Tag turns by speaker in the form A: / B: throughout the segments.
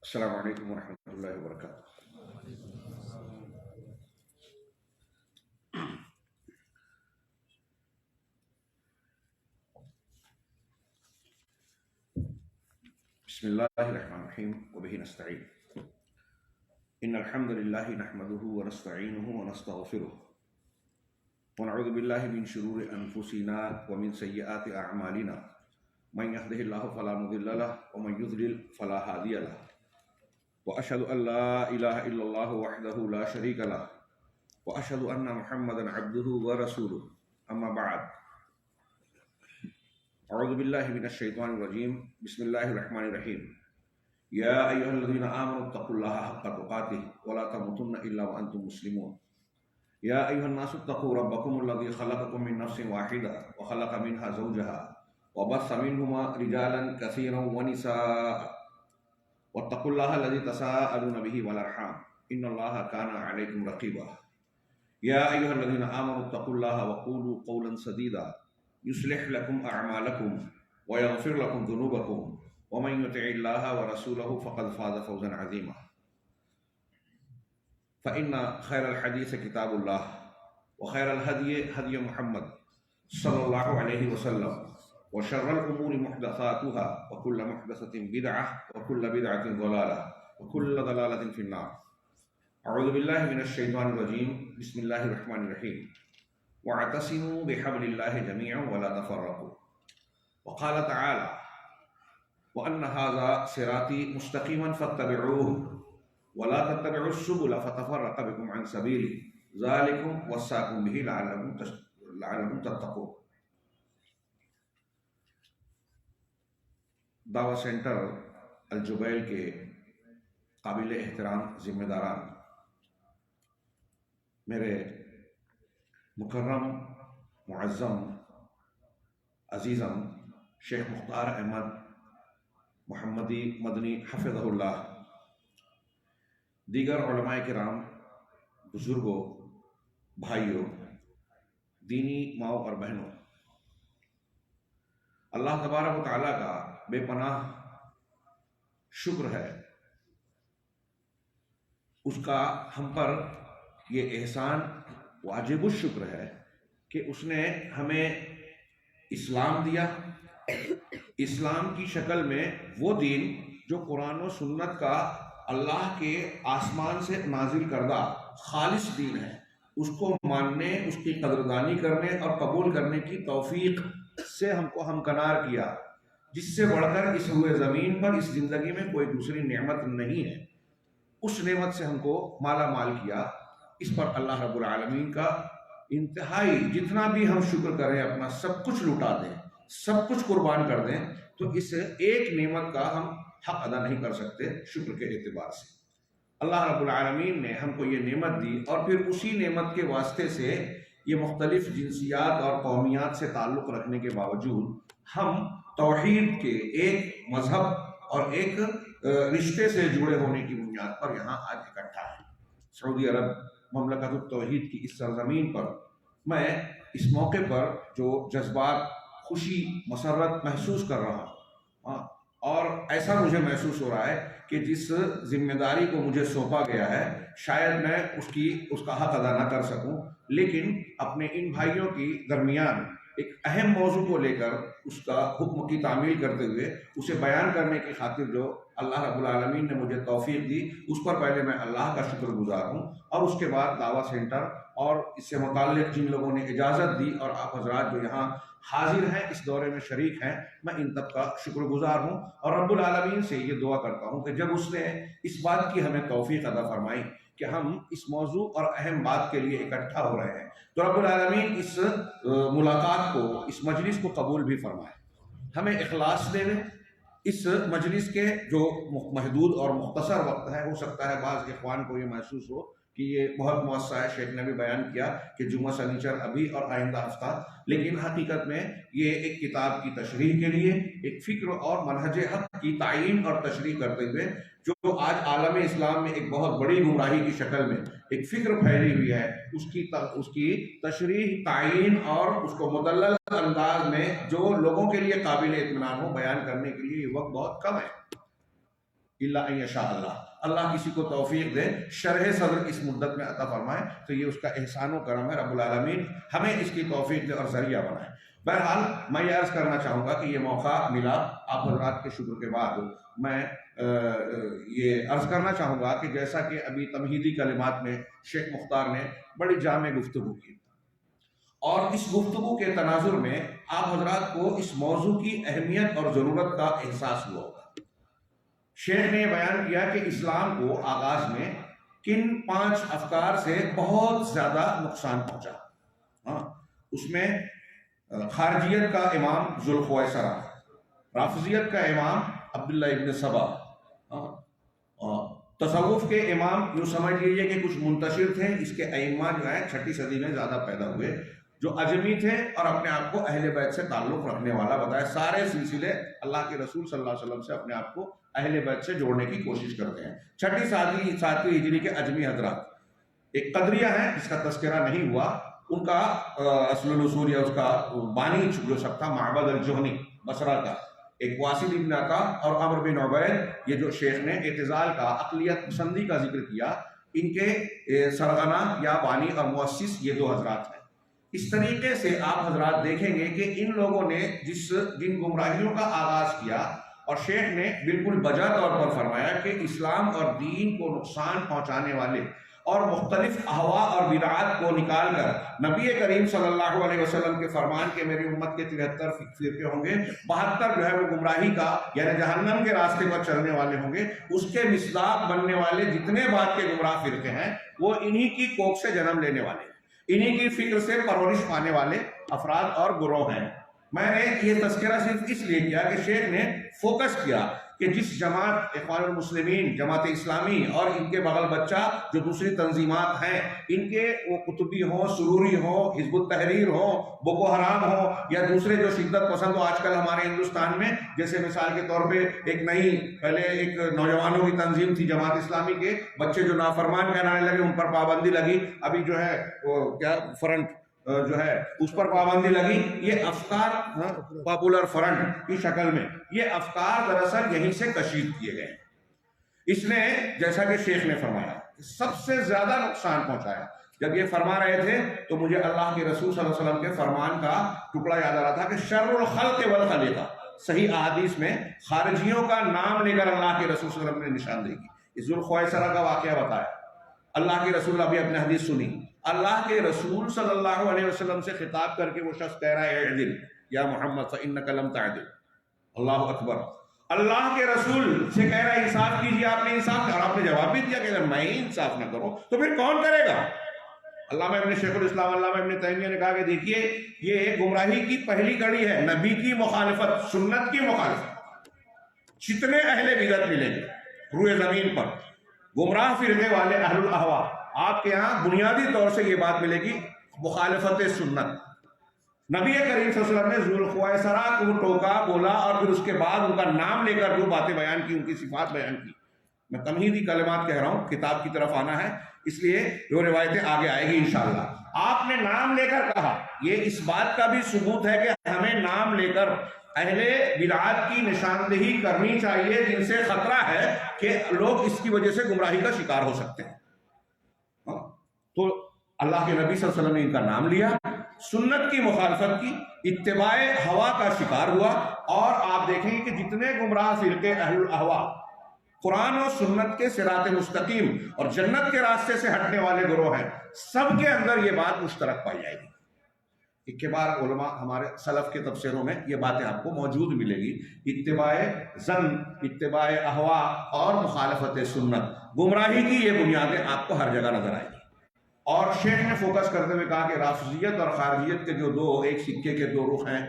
A: السلام علیکم ورحمۃ اللہ وبرکاتہ۔ بسم اللہ الرحمن الرحیم وبہ نستعین ان الحمد للہ نحمده ونستعینه ونستغفره ونعوذ باللہ من شرور انفسنا ومن سیئات اعمالنا من يهده الله فلا مضل له ومن يضلل فلا هادي له واشهد ان لا اله الا الله وحده لا شريك له واشهد ان محمدا عبده ورسوله اما بعد اعوذ باللہ من الشیطان الرجیم بسم اللہ الرحمن الرحیم یا ایہا الذین آمنوا اتقوا اللہ حق تقاته ولا تموتن الا وانتم مسلمون یا ایہا الناس اتقوا ربکم الذی خلقکم من نفس واحدہ وخلق منها زوجها وبث منهما رجالا كثيرا ونساء واتقوا الله الذي تساءلون به والارحام ان الله كان عليكم رقيبا یا ایہا الذین آمنوا اتقوا اللہ وقولوا قولا سدیدا يصلح لكم أعمالكم ويغفر لكم ذنوبكم ومن يطع الله ورسوله فقد فاز فوزا عظيما فإن خير الحديث كتاب الله وخير الهدي هدي محمد صلى الله عليه وسلم وشر الأمور محدثاتها وكل محدثة بدعة وكل بدعة ضلالة وكل ضلالة في النار أعوذ بالله من الشيطان الرجيم بسم الله الرحمن الرحيم وَاعْتَصِمُوا بِحَبْلِ اللَّهِ جَمِيعًا وَلَا تَفَرَّقُوا وَقَالَ تَعَالَى وَأَنَّ هَذَا صِرَاطِي مُسْتَقِيمًا فَاتَّبِعُوهُ وَلَا تَتَّبِعُوا السُّبُلَ فَتَفَرَّقَ بِكُمْ عَنْ سَبِيلِهِ ذَلِكُمْ وَصَّاكُمْ بِهِ لَعَلَّكُمْ تَتَّقُونَ۔ دعوت سینٹر الجبیل کے قابل احترام ذمہ داران، میرے مکرم معظم عزیزم شیخ مختار احمد محمدی مدنی حفظہ اللہ، دیگر علماء کرام، بزرگوں، بھائیوں، دینی ماؤں اور بہنوں، اللہ تبارک و تعالیٰ کا بے پناہ شکر ہے، اس کا ہم پر یہ احسان واجب الشکر ہے کہ اس نے ہمیں اسلام دیا، اسلام کی شکل میں وہ دین جو قرآن و سنت کا اللہ کے آسمان سے نازل کردہ خالص دین ہے، اس کو ماننے، اس کی قدردانی کرنے اور قبول کرنے کی توفیق سے ہم کو ہمکنار کیا، جس سے بڑھ کر اس روئے زمین پر اس زندگی میں کوئی دوسری نعمت نہیں ہے۔ اس نعمت سے ہم کو مالا مال کیا، اس پر اللہ رب العالمین کا انتہائی، جتنا بھی ہم شکر کریں، اپنا سب کچھ لٹا دیں، سب کچھ قربان کر دیں، تو اس ایک نعمت کا ہم حق ادا نہیں کر سکتے شکر کے اعتبار سے۔ اللہ رب العالمین نے ہم کو یہ نعمت دی، اور پھر اسی نعمت کے واسطے سے یہ مختلف جنسیات اور قومیات سے تعلق رکھنے کے باوجود ہم توحید کے ایک مذہب اور ایک رشتے سے جڑے ہونے کی بنیاد پر یہاں آج اکٹھا ہیں۔ سعودی عرب مملکت التوحید کی اس سرزمین پر میں اس موقع پر جو جذبات، خوشی، مسرت محسوس کر رہا ہوں، اور ایسا مجھے محسوس ہو رہا ہے کہ جس ذمہ داری کو مجھے سونپا گیا ہے شاید میں اس کا حق ادا نہ کر سکوں، لیکن اپنے ان بھائیوں کی درمیان ایک اہم موضوع کو لے کر اس کا حکم کی تعمیل کرتے ہوئے اسے بیان کرنے کی خاطر جو اللہ رب العالمین نے مجھے توفیق دی، اس پر پہلے میں اللہ کا شکر گزار ہوں، اور اس کے بعد دعوت سینٹر اور اس سے متعلق جن لوگوں نے اجازت دی اور آپ حضرات جو یہاں حاضر ہیں، اس دورے میں شریک ہیں، میں ان تک کا شکر گزار ہوں، اور رب العالمین سے یہ دعا کرتا ہوں کہ جب اس نے اس بات کی ہمیں توفیق عطا فرمائی کہ ہم اس موضوع اور اہم بات کے لیے اکٹھا ہو رہے ہیں، تو رب العالمین اس ملاقات کو، اس مجلس کو قبول بھی فرمائے، ہمیں اخلاص دے دیں۔ اس مجلس کے جو محدود اور مختصر وقت ہے، ہو سکتا ہے بعض اخوان کو یہ محسوس ہو کہ یہ بہت مؤثر ہے، شیخ نے بھی بیان کیا کہ جمعہ سنیچر ابھی اور آئندہ ہفتہ، لیکن حقیقت میں یہ ایک کتاب کی تشریح کے لیے، ایک فکر اور منہج حق کی تعین اور تشریح کرتے ہوئے جو آج عالم اسلام میں ایک بہت بڑی گمراہی کی شکل میں ایک فکر پھیلی ہوئی ہے، اس کی تشریح، تعین اور اس کو مدلل انداز میں جو لوگوں کے لیے قابل اطمینان ہو بیان کرنے کے لیے یہ وقت بہت کم ہے۔ الا ان یشاء اللہ، اللہ کسی کو توفیق دے، شرح صدر اس مدت میں عطا فرمائے تو یہ اس کا احسان و کرم ہے، رب العالمین ہمیں اس کی توفیق دے اور ذریعہ بنائے۔ بہرحال میں یہ عرض کرنا چاہوں گا کہ یہ موقع ملا آپ حضرات کے شکر کے بعد، میں یہ عرض کرنا چاہوں گا کہ جیسا کہ ابھی تمہیدی کلمات میں شیخ مختار نے بڑی جامع گفتگو کی، اور اس گفتگو کے تناظر میں آپ حضرات کو اس موضوع کی اہمیت اور ضرورت کا احساس ہوا ہوگا۔ شیخ نے یہ بیان کیا کہ اسلام کو آغاز میں کن 5 افکار سے بہت زیادہ نقصان پہنچا۔ اس میں خارجیت کا امام ذوالخویسرہ، رافضیت کا امام عبداللہ ابن سبا، تصوف کے امام یوں سمجھ لیجیے کہ کچھ منتشر تھے، اس کے ائمہ جو ہیں 6 صدی میں زیادہ پیدا ہوئے، جو اجمی تھے اور اپنے آپ کو اہل بیت سے تعلق رکھنے والا بتایا، سارے سلسلے اللہ کے رسول صلی اللہ علیہ وسلم سے اپنے آپ کو اہل بیت سے جوڑنے کی کوشش کرتے ہیں۔ 6 ساتویں ہجری کے اجمی حضرات، ایک قدریہ ہے جس کا تذکرہ نہیں ہوا، ان کا اصل الاصول یا اس کا بانی جو سب تھا معبد الجہنی بصرہ کا، ایک واسل ابن عطا اور عمرو بن عبید، یہ جو شیخ نے اعتزال کا اقلیت پسندی کا ذکر کیا، ان کے سرغنہ یا بانی اور مؤسس یہ 2 حضرات ہیں۔ اس طریقے سے آپ حضرات دیکھیں گے کہ ان لوگوں نے جن گمراہیوں کا آغاز کیا، اور شیخ نے بالکل بجا طور پر فرمایا کہ اسلام اور دین کو نقصان پہنچانے والے اور مختلف احوا اور بدعات کو نکال کر نبی کریم صلی اللہ علیہ وسلم کے فرمان کے میری امت کے 73 فرقے ہوں گے، 72 جو ہے وہ گمراہی کا یعنی جہنم کے راستے پر چلنے والے ہوں گے، اس کے مصداق بننے والے جتنے بعد کے گمراہ فرقے ہیں وہ انہی کی کوکھ سے جنم لینے والے ہیں، انہی کی فکر سے پرورش پانے والے افراد اور گروہ ہیں۔ میں نے یہ تذکرہ صرف اس لیے کیا کہ شیخ نے فوکس کیا کہ جس جماعت اخوان المسلمین، جماعت اسلامی اور ان کے بغل بچہ جو دوسری تنظیمات ہیں، ان کے وہ قطبی ہوں، سروری ہوں، حزب التحریر ہوں، بوکو حرام ہوں یا دوسرے جو شدت پسند ہو آج کل ہمارے ہندوستان میں، جیسے مثال کے طور پہ ایک نئی پہلے ایک نوجوانوں کی تنظیم تھی جماعت اسلامی کے بچے جو نافرمان کہلانے لگے، ان پر پابندی لگی، ابھی جو ہے وہ کیا فرنٹ جو ہے اس پر پابندی لگی، یہ افکار پاپولر فرنٹ کی شکل میں، یہ افکار دراصل یہیں سے کشید کیے گئے۔ اس نے جیسا کہ شیخ نے فرمایا سب سے زیادہ نقصان پہنچایا۔ جب یہ فرما رہے تھے تو مجھے اللہ کے رسول صلی اللہ علیہ وسلم کے فرمان کا ٹکڑا یاد آ رہا تھا کہ شر الخلق والخلیقہ، صحیح احادیث میں خارجیوں کا نام لے کر اللہ کے رسول صلی اللہ علیہ وسلم نے نشاندہی کی۔ اس ذوالخویسرہ کا واقعہ بتایا، اللہ کے رسول ابھی اپنے حدیث سنی، اللہ کے رسول صلی اللہ علیہ وسلم سے خطاب کر کے وہ شخص کہہ رہا ہے اعدل یا محمد فإنک لم تعدل، اللہ اکبر، اللہ کے رسول سے کہہ رہا ہے انصاف کیجیے، آپ نے انصاف کیا، اور آپ نے جواب بھی دیا کہ اگر میں ہی انصاف نہ کروں تو پھر کون کرے گا؟ علامہ ابن شیخ الاسلام علامہ ابن تیمیہ نے کہا کہ دیکھیے یہ گمراہی کی پہلی کڑی ہے، نبی کی مخالفت، سنت کی مخالفت۔ جتنے اہل بدعت ملیں گے روئے زمین پر، گمراہ فرقے والے اہل الاہوا، آپ کے ہاں بنیادی طور سے یہ بات ملے گی مخالفت سنت۔ نبی کریم صلی اللہ علیہ وسلم نے ذوالخویسرہ کو ٹوکا، بولا، اور پھر اس کے بعد ان کا نام لے کر جو باتیں بیان کی، ان کی صفات بیان کی۔ میں تمہیدی کلمات کہہ رہا ہوں، کتاب کی طرف آنا ہے، اس لیے جو روایتیں آگے آئے گی انشاءاللہ۔ آپ نے نام لے کر کہا، یہ اس بات کا بھی ثبوت ہے کہ ہمیں نام لے کر اہل بدعات کی نشاندہی کرنی چاہیے جن سے خطرہ ہے کہ لوگ اس کی وجہ سے گمراہی کا شکار ہو سکتے ہیں۔ تو اللہ کے نبی صلی اللہ علیہ وسلم نے ان کا نام لیا، سنت کی مخالفت کی، اتباع ہوا کا شکار ہوا، اور آپ دیکھیں کہ جتنے گمراہ فرقے اہل الاہوا قرآن و سنت کے صراط مستقیم اور جنت کے راستے سے ہٹنے والے گروہ ہیں، سب کے اندر یہ بات مشترک پائی جائے گی۔ ایک کے بعد علماء ہمارے سلف کے تفسیروں میں یہ باتیں آپ کو موجود ملے گی، اتباع ظن، اتباع اہوا اور مخالفت سنت، گمراہی کی یہ بنیادیں آپ کو ہر جگہ نظر آئیں گی۔ اور شیخ نے فوکس کرتے ہوئے کہا کہ رافضیت اور خارجیت کے جو ایک سکے کے 2 رخ ہیں،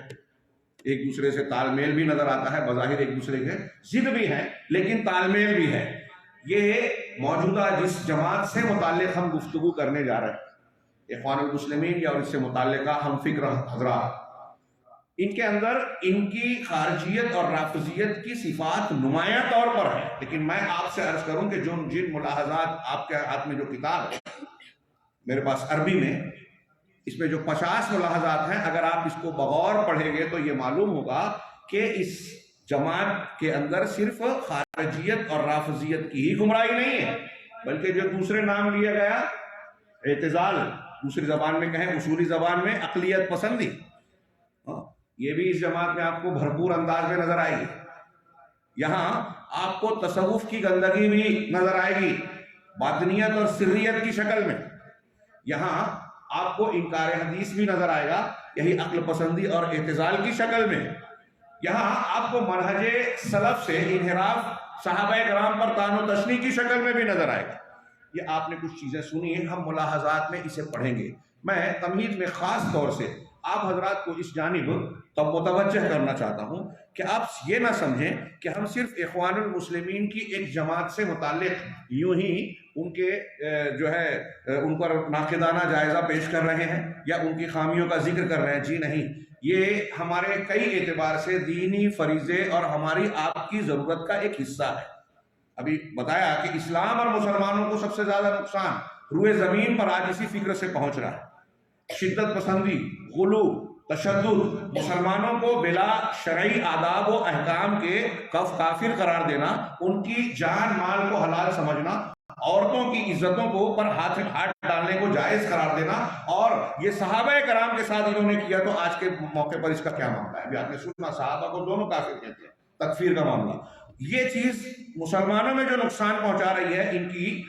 A: ایک دوسرے سے تال میل بھی نظر آتا ہے، بظاہر ایک دوسرے کے ضد بھی ہیں لیکن تال میل بھی ہے۔ یہ موجودہ جس جماعت سے متعلق ہم گفتگو کرنے جا رہے ہیں، اخوان المسلمین یا اس سے متعلقہ ہم فکر حضرات، ان کے اندر ان کی خارجیت اور رافضیت کی صفات نمایاں طور پر ہے، لیکن میں آپ سے عرض کروں کہ جن ملاحظات آپ کے ہاتھ میں جو کتاب ہے میرے پاس عربی میں، اس میں جو 50 ملاحظات ہیں، اگر آپ اس کو بغور پڑھیں گے تو یہ معلوم ہوگا کہ اس جماعت کے اندر صرف خارجیت اور رافضیت کی ہی گمراہی نہیں ہے، بلکہ جو دوسرے نام لیا گیا اعتزال، دوسری زبان میں کہیں اصولی زبان میں اقلیت پسندی، یہ بھی اس جماعت میں آپ کو بھرپور انداز میں نظر آئے گی۔ یہاں آپ کو تصوف کی گندگی بھی نظر آئے گی باطنیت اور سریت کی شکل میں، یہاں آپ کو انکار حدیث بھی نظر آئے گا یہی عقل پسندی اور اعتزال کی شکل میں، یہاں آپ کو منہج سلف سے انحراف صحابہ کرام پر طعن و تشنیع کی شکل میں بھی نظر آئے گا۔ یہ آپ نے کچھ چیزیں سنی ہیں، ہم ملاحظات میں اسے پڑھیں گے۔ میں تمہید میں خاص طور سے آپ حضرات کو اس جانب تب متوجہ کرنا چاہتا ہوں کہ آپ یہ نہ سمجھیں کہ ہم صرف اخوان المسلمین کی ایک جماعت سے متعلق یوں ہی ان کے جو ہے ان پر ناقدانہ جائزہ پیش کر رہے ہیں یا ان کی خامیوں کا ذکر کر رہے ہیں، جی نہیں، یہ ہمارے کئی اعتبار سے دینی فریضے اور ہماری آپ کی ضرورت کا ایک حصہ ہے۔ ابھی بتایا کہ اسلام اور مسلمانوں کو سب سے زیادہ نقصان روئے زمین پر آج اسی فکر سے پہنچ رہا ہے، شدت پسندی، غلو، تشدد، مسلمانوں کو بلا شرعی آداب و احکام کے کافر قرار دینا، ان کی جان مال کو حلال سمجھنا، عورتوں کی عزتوں کو پر ہاتھ ڈالنے کو جائز قرار دینا، اور یہ صحابہ کرام کے ساتھ انہوں نے کیا، تو آج کے موقع پر اس کا کیا معاملہ ہے؟ ابھی آپ نے سنا صحابہ کو دونوں کافر کہتے ہیں، تکفیر کا معاملہ۔ یہ چیز مسلمانوں میں جو نقصان پہنچا رہی ہے ان کی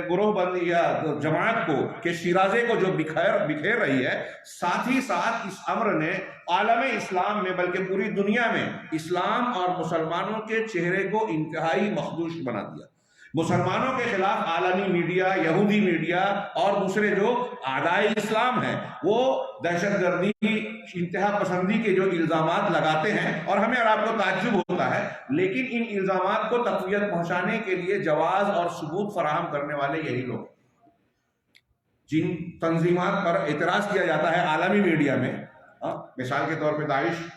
A: گروہ بندی یا جماعت کو، کہ شیرازے کو جو بکھیر رہی ہے، ساتھ ہی ساتھ اس امر نے عالم اسلام میں بلکہ پوری دنیا میں اسلام اور مسلمانوں کے چہرے کو انتہائی مخدوش بنا دیا۔ مسلمانوں کے خلاف عالمی میڈیا، یہودی میڈیا اور دوسرے جو اعدائے اسلام ہیں وہ دہشت گردی، انتہا پسندی کے جو الزامات لگاتے ہیں، اور ہمیں اور آپ کو تعجب ہوتا ہے، لیکن ان الزامات کو تقویت پہنچانے کے لیے جواز اور ثبوت فراہم کرنے والے یہی لوگ، جن تنظیمات پر اعتراض کیا جاتا ہے عالمی میڈیا میں، مثال کے طور پہ داعش،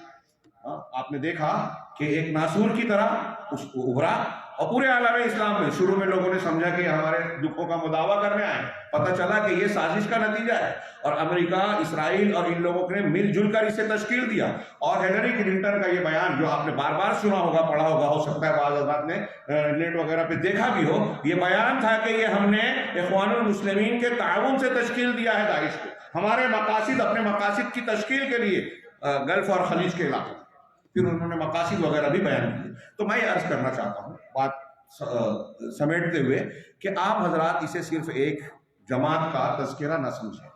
A: آپ نے دیکھا کہ ایک ناسور کی طرح اس کو ابھرا، اور پورے عالم اسلام میں شروع میں لوگوں نے سمجھا کہ ہمارے دکھوں کا مداوع کرنے آئے، پتہ چلا کہ یہ سازش کا نتیجہ ہے، اور امریکہ، اسرائیل اور ان لوگوں نے مل جل کر اسے تشکیل دیا۔ اور ہیلری کلنٹن کا یہ بیان جو آپ نے بار بار سنا ہوگا، پڑھا ہوگا، ہو سکتا ہے بعض حضرات نے نیٹ وغیرہ پہ دیکھا بھی ہو، یہ بیان تھا کہ یہ ہم نے اخوان المسلمین کے تعاون سے تشکیل دیا ہے داعش کو، ہمارے مقاصد، اپنے مقاصد کی تشکیل کے لیے گلف اور خلیج کے علاقے، پھر انہوں نے مقاصد وغیرہ بھی بیان کیے۔ تو میں یہ عرض کرنا چاہتا ہوں بات سمیٹتے ہوئے کہ آپ حضرات اسے صرف ایک جماعت کا تذکرہ نہ سمجھیں،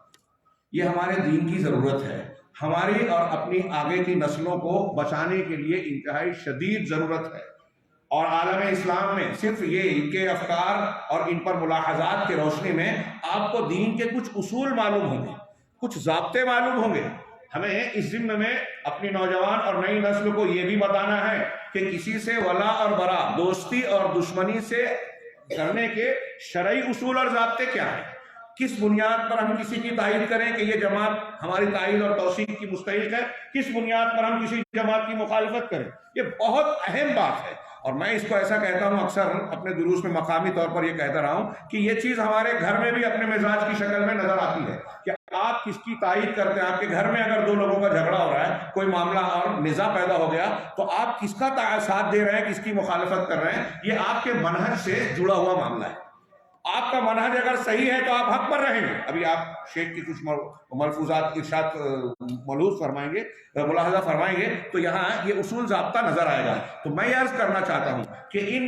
A: یہ ہمارے دین کی ضرورت ہے، ہماری اور اپنی آگے کی نسلوں کو بچانے کے لیے انتہائی شدید ضرورت ہے۔ اور عالم اسلام میں صرف یہ ان کے افکار اور ان پر ملاحظات کے روشنی میں آپ کو دین کے کچھ اصول معلوم ہوں گے، کچھ ضابطے معلوم ہوں گے۔ ہمیں اس ضمن میں اپنی نوجوان اور نئی نسل کو یہ بھی بتانا ہے کہ کسی سے ولا اور برا، دوستی اور دشمنی سے کرنے کے شرعی اصول اور ضابطے کیا ہیں، کس بنیاد پر ہم کسی کی تائید کریں کہ یہ جماعت ہماری تائید اور توثیق کی مستحق ہے، کس بنیاد پر ہم کسی جماعت کی مخالفت کریں، یہ بہت اہم بات ہے۔ اور میں اس کو ایسا کہتا ہوں، اکثر اپنے دروس میں مقامی طور پر یہ کہتا رہا ہوں کہ یہ چیز ہمارے گھر میں بھی اپنے مزاج کی شکل میں نظر آتی ہے کہ آپ کس کی تائید کرتے ہیں۔ آپ کے گھر میں اگر دو لوگوں کا جھگڑا ہو رہا ہے، کوئی معاملہ اور نزاع پیدا ہو گیا، تو آپ کس کا ساتھ دے رہے ہیں، کس کی مخالفت کر رہے ہیں، یہ آپ کے منہج سے جڑا ہوا معاملہ ہے۔ آپ کا منہج اگر صحیح ہے تو آپ حق پر رہیں گے۔ ابھی آپ شیخ کی کچھ ملفوظات ارشاد ملحوظ فرمائیں گے، ملاحظہ فرمائیں گے، تو یہاں یہ اصول ضابطہ نظر آئے گا۔ تو میں یہ عرض کرنا چاہتا ہوں کہ ان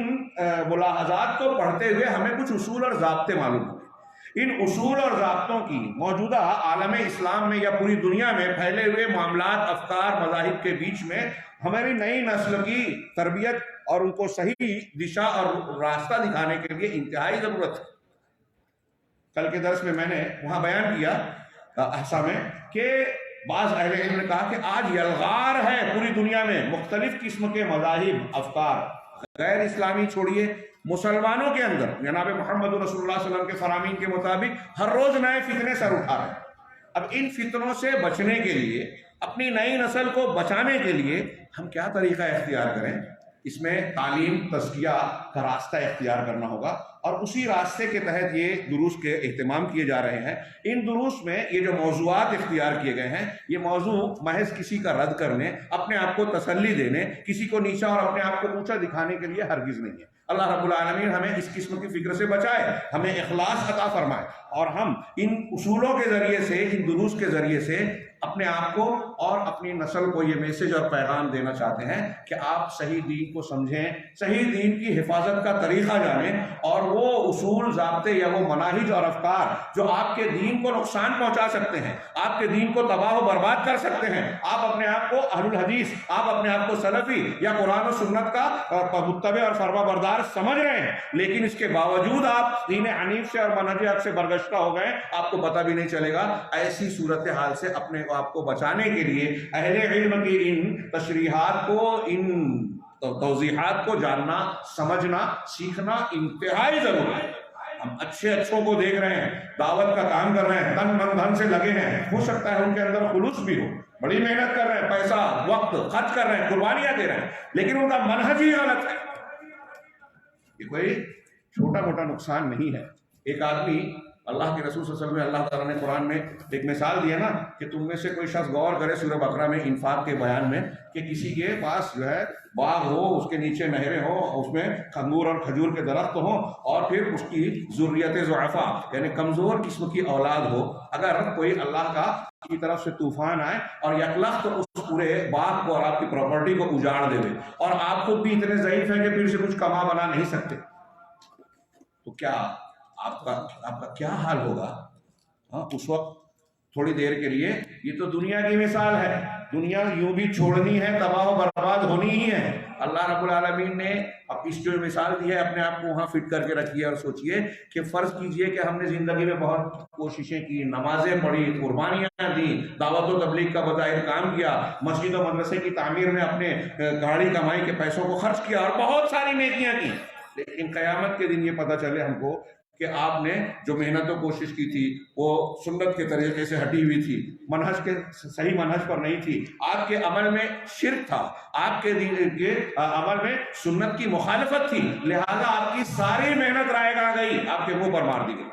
A: ملاحظات کو پڑھتے ہوئے ہمیں کچھ اصول اور ضابطے معلوم ہوں گے۔ ان اصول اور ضابطوں کی موجودہ عالم اسلام میں یا پوری دنیا میں پھیلے ہوئے معاملات، افکار، مذاہب کے بیچ میں ہماری نئی نسل کی تربیت اور ان کو صحیح دشا اور راستہ دکھانے کے لیے انتہائی ضرورت ہے۔ کل کے درس میں نے وہاں بیان کیا احسا میں کہ بعض اہل علم نے کہا کہ آج یلغار ہے پوری دنیا میں مختلف قسم کے مذاہب، افکار، غیر اسلامی چھوڑیے، مسلمانوں کے اندر جناب محمد رسول اللہ صلی اللہ علیہ وسلم کے فرامین کے مطابق ہر روز نئے فتنے سر اٹھا رہے ہیں۔ اب ان فتنوں سے بچنے کے لیے، اپنی نئی نسل کو بچانے کے لیے ہم کیا طریقہ اختیار کریں؟ اس میں تعلیم تزکیہ کا راستہ اختیار کرنا ہوگا، اور اسی راستے کے تحت یہ دروس کے اہتمام کیے جا رہے ہیں۔ ان دروس میں یہ جو موضوعات اختیار کیے گئے ہیں، یہ موضوع محض کسی کا رد کرنے، اپنے آپ کو تسلی دینے، کسی کو نیچا اور اپنے آپ کو اونچا دکھانے کے لیے ہرگز نہیں ہے۔ اللہ رب العالمین ہمیں اس قسم کی فکر سے بچائے، ہمیں اخلاص عطا فرمائے، اور ہم ان اصولوں کے ذریعے سے، ان دروس کے ذریعے سے اپنے آپ کو اور اپنی نسل کو یہ میسج اور پیغام دینا چاہتے ہیں کہ آپ صحیح دین کو سمجھیں، صحیح دین کی حفاظت کا طریقہ جانیں، اور وہ اصول، ضابطے یا وہ مناہج اور افکار جو آپ کے دین کو نقصان پہنچا سکتے ہیں، آپ کے دین کو تباہ و برباد کر سکتے ہیں، آپ اپنے آپ کو اہل الحدیث، آپ اپنے آپ کو سلفی یا قرآن و سنت کا متبع اور فرما بردار سمجھ رہے ہیں، لیکن اس کے باوجود آپ دین حنیف سے اور منہج حق سے برگشتہ ہو گئے، آپ کو پتہ بھی نہیں چلے گا۔ ایسی صورتحال سے اپنے آپ کو بچانے کے لیے اہل علم کی ان تشریحات کو، ان توضیحات کو جاننا، سمجھنا، سیکھنا انتہائی ضروری ہے۔ ہم اچھوں کو دیکھ رہے ہیں، دعوت کا کام کر رہے ہیں، تن من دھن سے لگے ہیں، ہو سکتا ہے ان کے اندر خلوص بھی ہو، بڑی محنت کر رہے ہیں، پیسہ وقت خرچ کر رہے ہیں، قربانیاں دے رہے ہیں، لیکن ان کا منہج ہی غلط ہے۔ یہ کوئی چھوٹا موٹا نقصان نہیں ہے۔ ایک آدمی، اللہ کے رسول صلی اللہ علیہ وسلم میں اللہ تعالیٰ نے قرآن میں ایک مثال دی ہے نا، کہ تم میں سے کوئی شخص غور کرے سورہ بقرہ میں انفاق کے بیان میں، کہ کسی کے پاس جو ہے باغ ہو، اس کے نیچے نہریں ہوں، اس میں انگور اور کھجور کے درخت ہوں، اور پھر اس کی ذریت ضعفا یعنی کمزور قسم کی اولاد ہو، اگر کوئی اللہ کی طرف سے طوفان آئے اور یکلخت اس پورے باغ کو اور آپ کی پراپرٹی کو اجاڑ دے، اور آپ خود بھی اتنے ضعیف ہیں کہ پھر سے کچھ کما بنا نہیں سکتے، تو کیا آپ کا کیا حال ہوگا؟ اس وقت تھوڑی دیر کے لیے، یہ تو دنیا کی مثال ہے، دنیا یوں بھی چھوڑنی ہے، تباہ و برباد ہونی ہی ہے۔ اللہ رب العالمین نے اب اس جو مثال دی ہے، اپنے آپ کو وہاں فٹ کر کے رکھیے، اور سوچئے کہ فرض کیجئے کہ ہم نے زندگی میں بہت کوششیں کی، نمازیں پڑھی، قربانیاں دیں، دعوت و تبلیغ کا بظاہر کام کیا، مسجد و مدرسے کی تعمیر میں اپنے گاڑی کمائی کے پیسوں کو خرچ کیا، اور بہت ساری نیکیاں کی، لیکن قیامت کے دن یہ پتہ چلے ہم کو کہ آپ نے جو محنت و کوشش کی تھی وہ سنت کے طریقے سے ہٹی ہوئی تھی، منہج کے صحیح منہج پر نہیں تھی، آپ کے عمل میں شرک تھا، آپ کے عمل میں سنت کی مخالفت تھی، لہذا آپ کی ساری محنت رائے گاہ گئی، آپ کے منہ پر مار دی گئی۔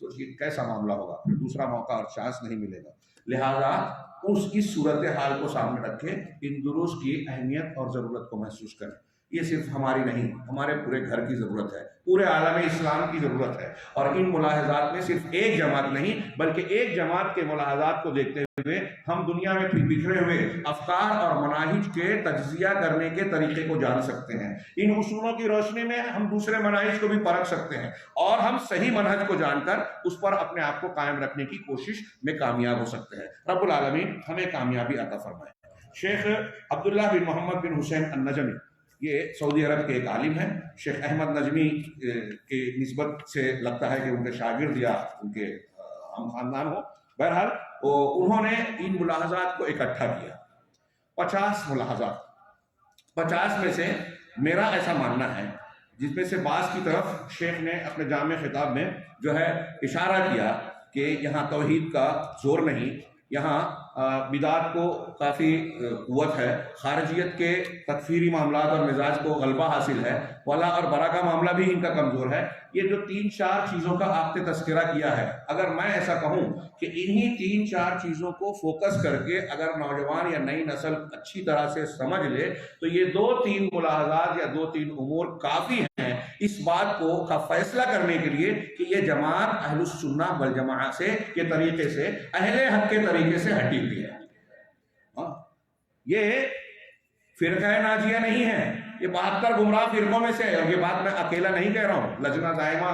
A: سوچیے کیسا معاملہ ہوگا، پھر دوسرا موقع اور چانس نہیں ملے گا۔ لہذا اس صورتحال کو سامنے رکھے ان دروس کی اہمیت اور ضرورت کو محسوس کریں۔ یہ صرف ہماری نہیں، ہمارے پورے گھر کی ضرورت ہے، پورے عالم اسلام کی ضرورت ہے، اور ان ملاحظات میں صرف ایک جماعت نہیں بلکہ ایک جماعت کے ملاحظات کو دیکھتے ہوئے ہم دنیا میں بکھرے ہوئے افکار اور مناہج کے تجزیہ کرنے کے طریقے کو جان سکتے ہیں۔ ان اصولوں کی روشنی میں ہم دوسرے مناہج کو بھی پرکھ سکتے ہیں، اور ہم صحیح منہج کو جان کر اس پر اپنے آپ کو قائم رکھنے کی کوشش میں کامیاب ہو سکتے ہیں۔ رب العالمین ہمیں کامیابی عطا فرمائے۔ شیخ عبداللہ بن محمد بن حسین النجمی، یہ سعودی عرب کے ایک عالم ہیں، شیخ احمد نجمی کی نسبت سے لگتا ہے کہ ان کے شاگرد یا ان کے ہم خاندان ہو، بہرحال انہوں نے ان ملاحظات کو اکٹھا کیا، 50 ملاحظات، 50 میں سے میرا ایسا ماننا ہے، جس میں سے بعض کی طرف شیخ نے اپنے جامع خطاب میں جو ہے اشارہ کیا کہ یہاں توحید کا زور نہیں، یہاں بدعات کو کافی قوت ہے، خارجیت کے تکفیری معاملات اور مزاج کو غلبہ حاصل ہے، ولا اور برا کا معاملہ بھی ان کا کمزور ہے۔ یہ جو 3-4 چیزوں کا آپ نے تذکرہ کیا ہے، اگر میں ایسا کہوں کہ انہی 3-4 چیزوں کو فوکس کر کے اگر نوجوان یا نئی نسل اچھی طرح سے سمجھ لے تو یہ 2-3 ملاحظات یا 2-3 امور کافی ہیں اس بات کو کا فیصلہ کرنے کے لیے کہ یہ جماعت اہل السنہ والجماعہ سے کے طریقے سے، اہل حق کے طریقے سے ہٹی ہوئی ہے۔ یہ فرقہ ناجیہ نہیں ہے، یہ 72 گمراہ فرقوں میں سے ہے، اور یہ بات میں اکیلا نہیں کہہ رہا ہوں، لجنہ دائمہ،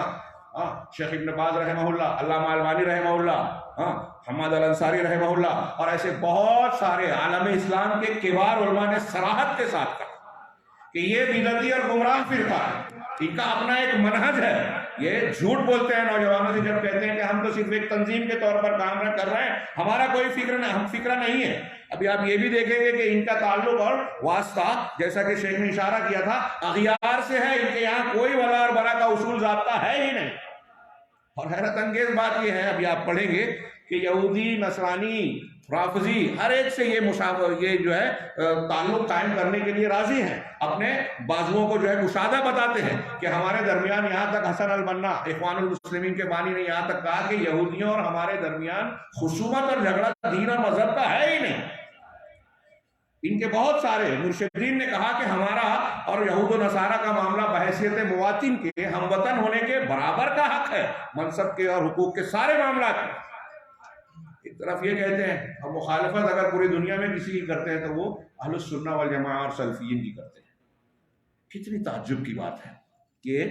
A: شیخ ابن باز رحمہ اللہ، علامہ البانی رحمہ اللہ، حماد الانصاری رحمہ اللہ، اور ایسے بہت سارے عالم اسلام کے کبار علماء نے صراحت کے ساتھ کہا کہ یہ بدعتی اور گمراہ فرقہ ہے، ان کا اپنا ایک منہج ہے۔ یہ جھوٹ بولتے ہیں نوجوانوں سے جب کہتے ہیں کہ ہم تو صرف ایک تنظیم کے طور پر کام کر رہے ہیں، ہمارا کوئی فکرہ نہیں ہے۔ ابھی آپ یہ بھی دیکھیں گے کہ ان کا تعلق اور واسطہ، جیسا کہ شیخ نے اشارہ کیا تھا، اغیار سے ہے، ان کے یہاں کوئی ولا اور برا کا اصول ضابطہ ہے ہی نہیں۔ اور حیرت انگیز بات یہ ہے، ابھی آپ پڑھیں گے کہ یہودی، نصرانی، رافضی ہر ایک سے یہ جو ہے تعلق قائم کرنے کے لیے راضی ہیں، اپنے بازوؤں کو جو ہے کشادہ بتاتے ہیں کہ ہمارے درمیان یہاں تک حسن البنا اخوان المسلمین کے بانی نے یہاں تک کہا کہ یہودیوں اور ہمارے درمیان خصومت اور جھگڑا دین اور مذہب کا ہے ہی نہیں۔ ان کے بہت سارے مرشدین نے کہا کہ ہمارا اور یہود و نصارہ کا معاملہ بحیثیت مواطن کے ہم وطن ہونے کے برابر کا حق ہے، منصب کے اور حقوق کے سارے معاملات میں۔ ایک طرف یہ کہتے ہیں، اور مخالفت اگر پوری دنیا میں کسی کی کرتے ہیں تو وہ اہل السنہ والجماعہ اور سلفیین کی کرتے ہیں۔ کتنی تعجب کی بات ہے کہ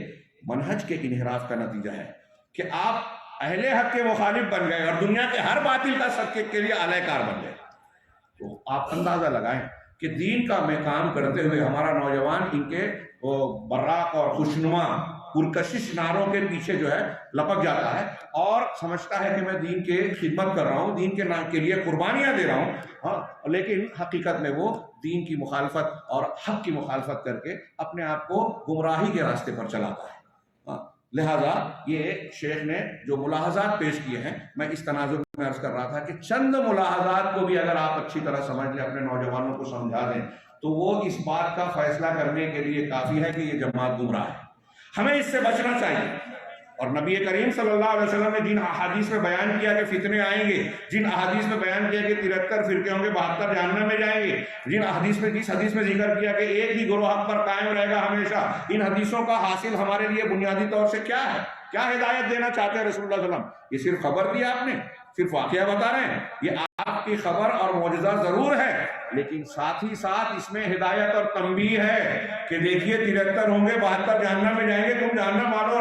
A: منہج کے انحراف کا نتیجہ ہے کہ آپ اہل حق کے مخالف بن گئے اور دنیا کے ہر باطل کا سب کے لیے اعلی کار بن گئے۔ تو آپ اندازہ لگائیں کہ دین کا میں کام کرتے ہوئے ہمارا نوجوان ان کے براق اور خوشنما پرکشش نعروں کے پیچھے جو ہے لپک جاتا ہے اور سمجھتا ہے کہ میں دین کے خدمت کر رہا ہوں، دین کے نام کے لیے قربانیاں دے رہا ہوں، ہاں، لیکن حقیقت میں وہ دین کی مخالفت اور حق کی مخالفت کر کے اپنے آپ کو گمراہی کے راستے پر چلاتا ہے۔ لہذا یہ شیخ نے جو ملاحظات پیش کیے ہیں، میں اس تناظر میں عرض کر رہا تھا کہ چند ملاحظات کو بھی اگر آپ اچھی طرح سمجھ لیں، اپنے نوجوانوں کو سمجھا دیں، تو وہ اس بات کا فیصلہ کرنے کے لیے کافی ہے کہ یہ جماعت گمراہ ہے۔ ہمیں اس سے بچنا چاہیے، اور نبی کریم صلی اللہ علیہ وسلم نے جن احادیث میں بیان کیا کہ فتنے آئیں گے، جن احادیث میں بیان کیا کہ 73 فرقے ہوں گے، 72 جہنم میں جائیں گے، جن حدیث میں ذکر کیا کہ ایک ہی گروہ حق پر قائم رہے گا ہمیشہ، ان حدیثوں کا حاصل ہمارے لیے بنیادی طور سے کیا ہے؟ کیا ہدایت دینا چاہتے ہیں رسول اللہ صلی اللہ علیہ وسلم؟ یہ صرف خبر دیا آپ نے، صرف واقعہ بتا رہے ہیں، یہ آپ کی خبر اور معجزہ ضرور ہے، لیکن ساتھ ہی ساتھ اس میں ہدایت اور تنبیہ ہے کہ دیکھیے 73 ہوں گے، 72 جہنم میں جائیں گے، تم جہنم والے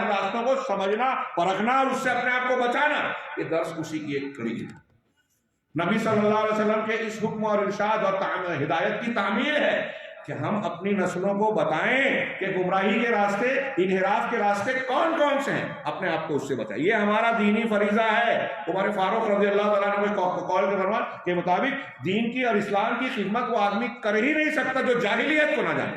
A: راستوں کو سمجھنا، پرکھنا اور اس سے اپنے آپ کو بچانا۔ یہ درس اسی کی ایک کڑی ہے۔ نبی صلی اللہ علیہ وسلم کے اس حکم اور ارشاد اور ہدایت کی تعمیل ہے کہ ہم اپنی نسلوں کو بتائیں کہ گمراہی کے راستے، انحراف کے راستے کون کون سے ہیں، اپنے آپ کو اس سے بچائیں۔ یہ ہمارا دینی فریضہ ہے۔ عمر فاروق رضی اللہ تعالیٰ نے قول کے فرمان کے مطابق دین کی اور اسلام کی خدمت وہ آدمی کر ہی نہیں سکتا جو جاہلیت کو نہ جانے۔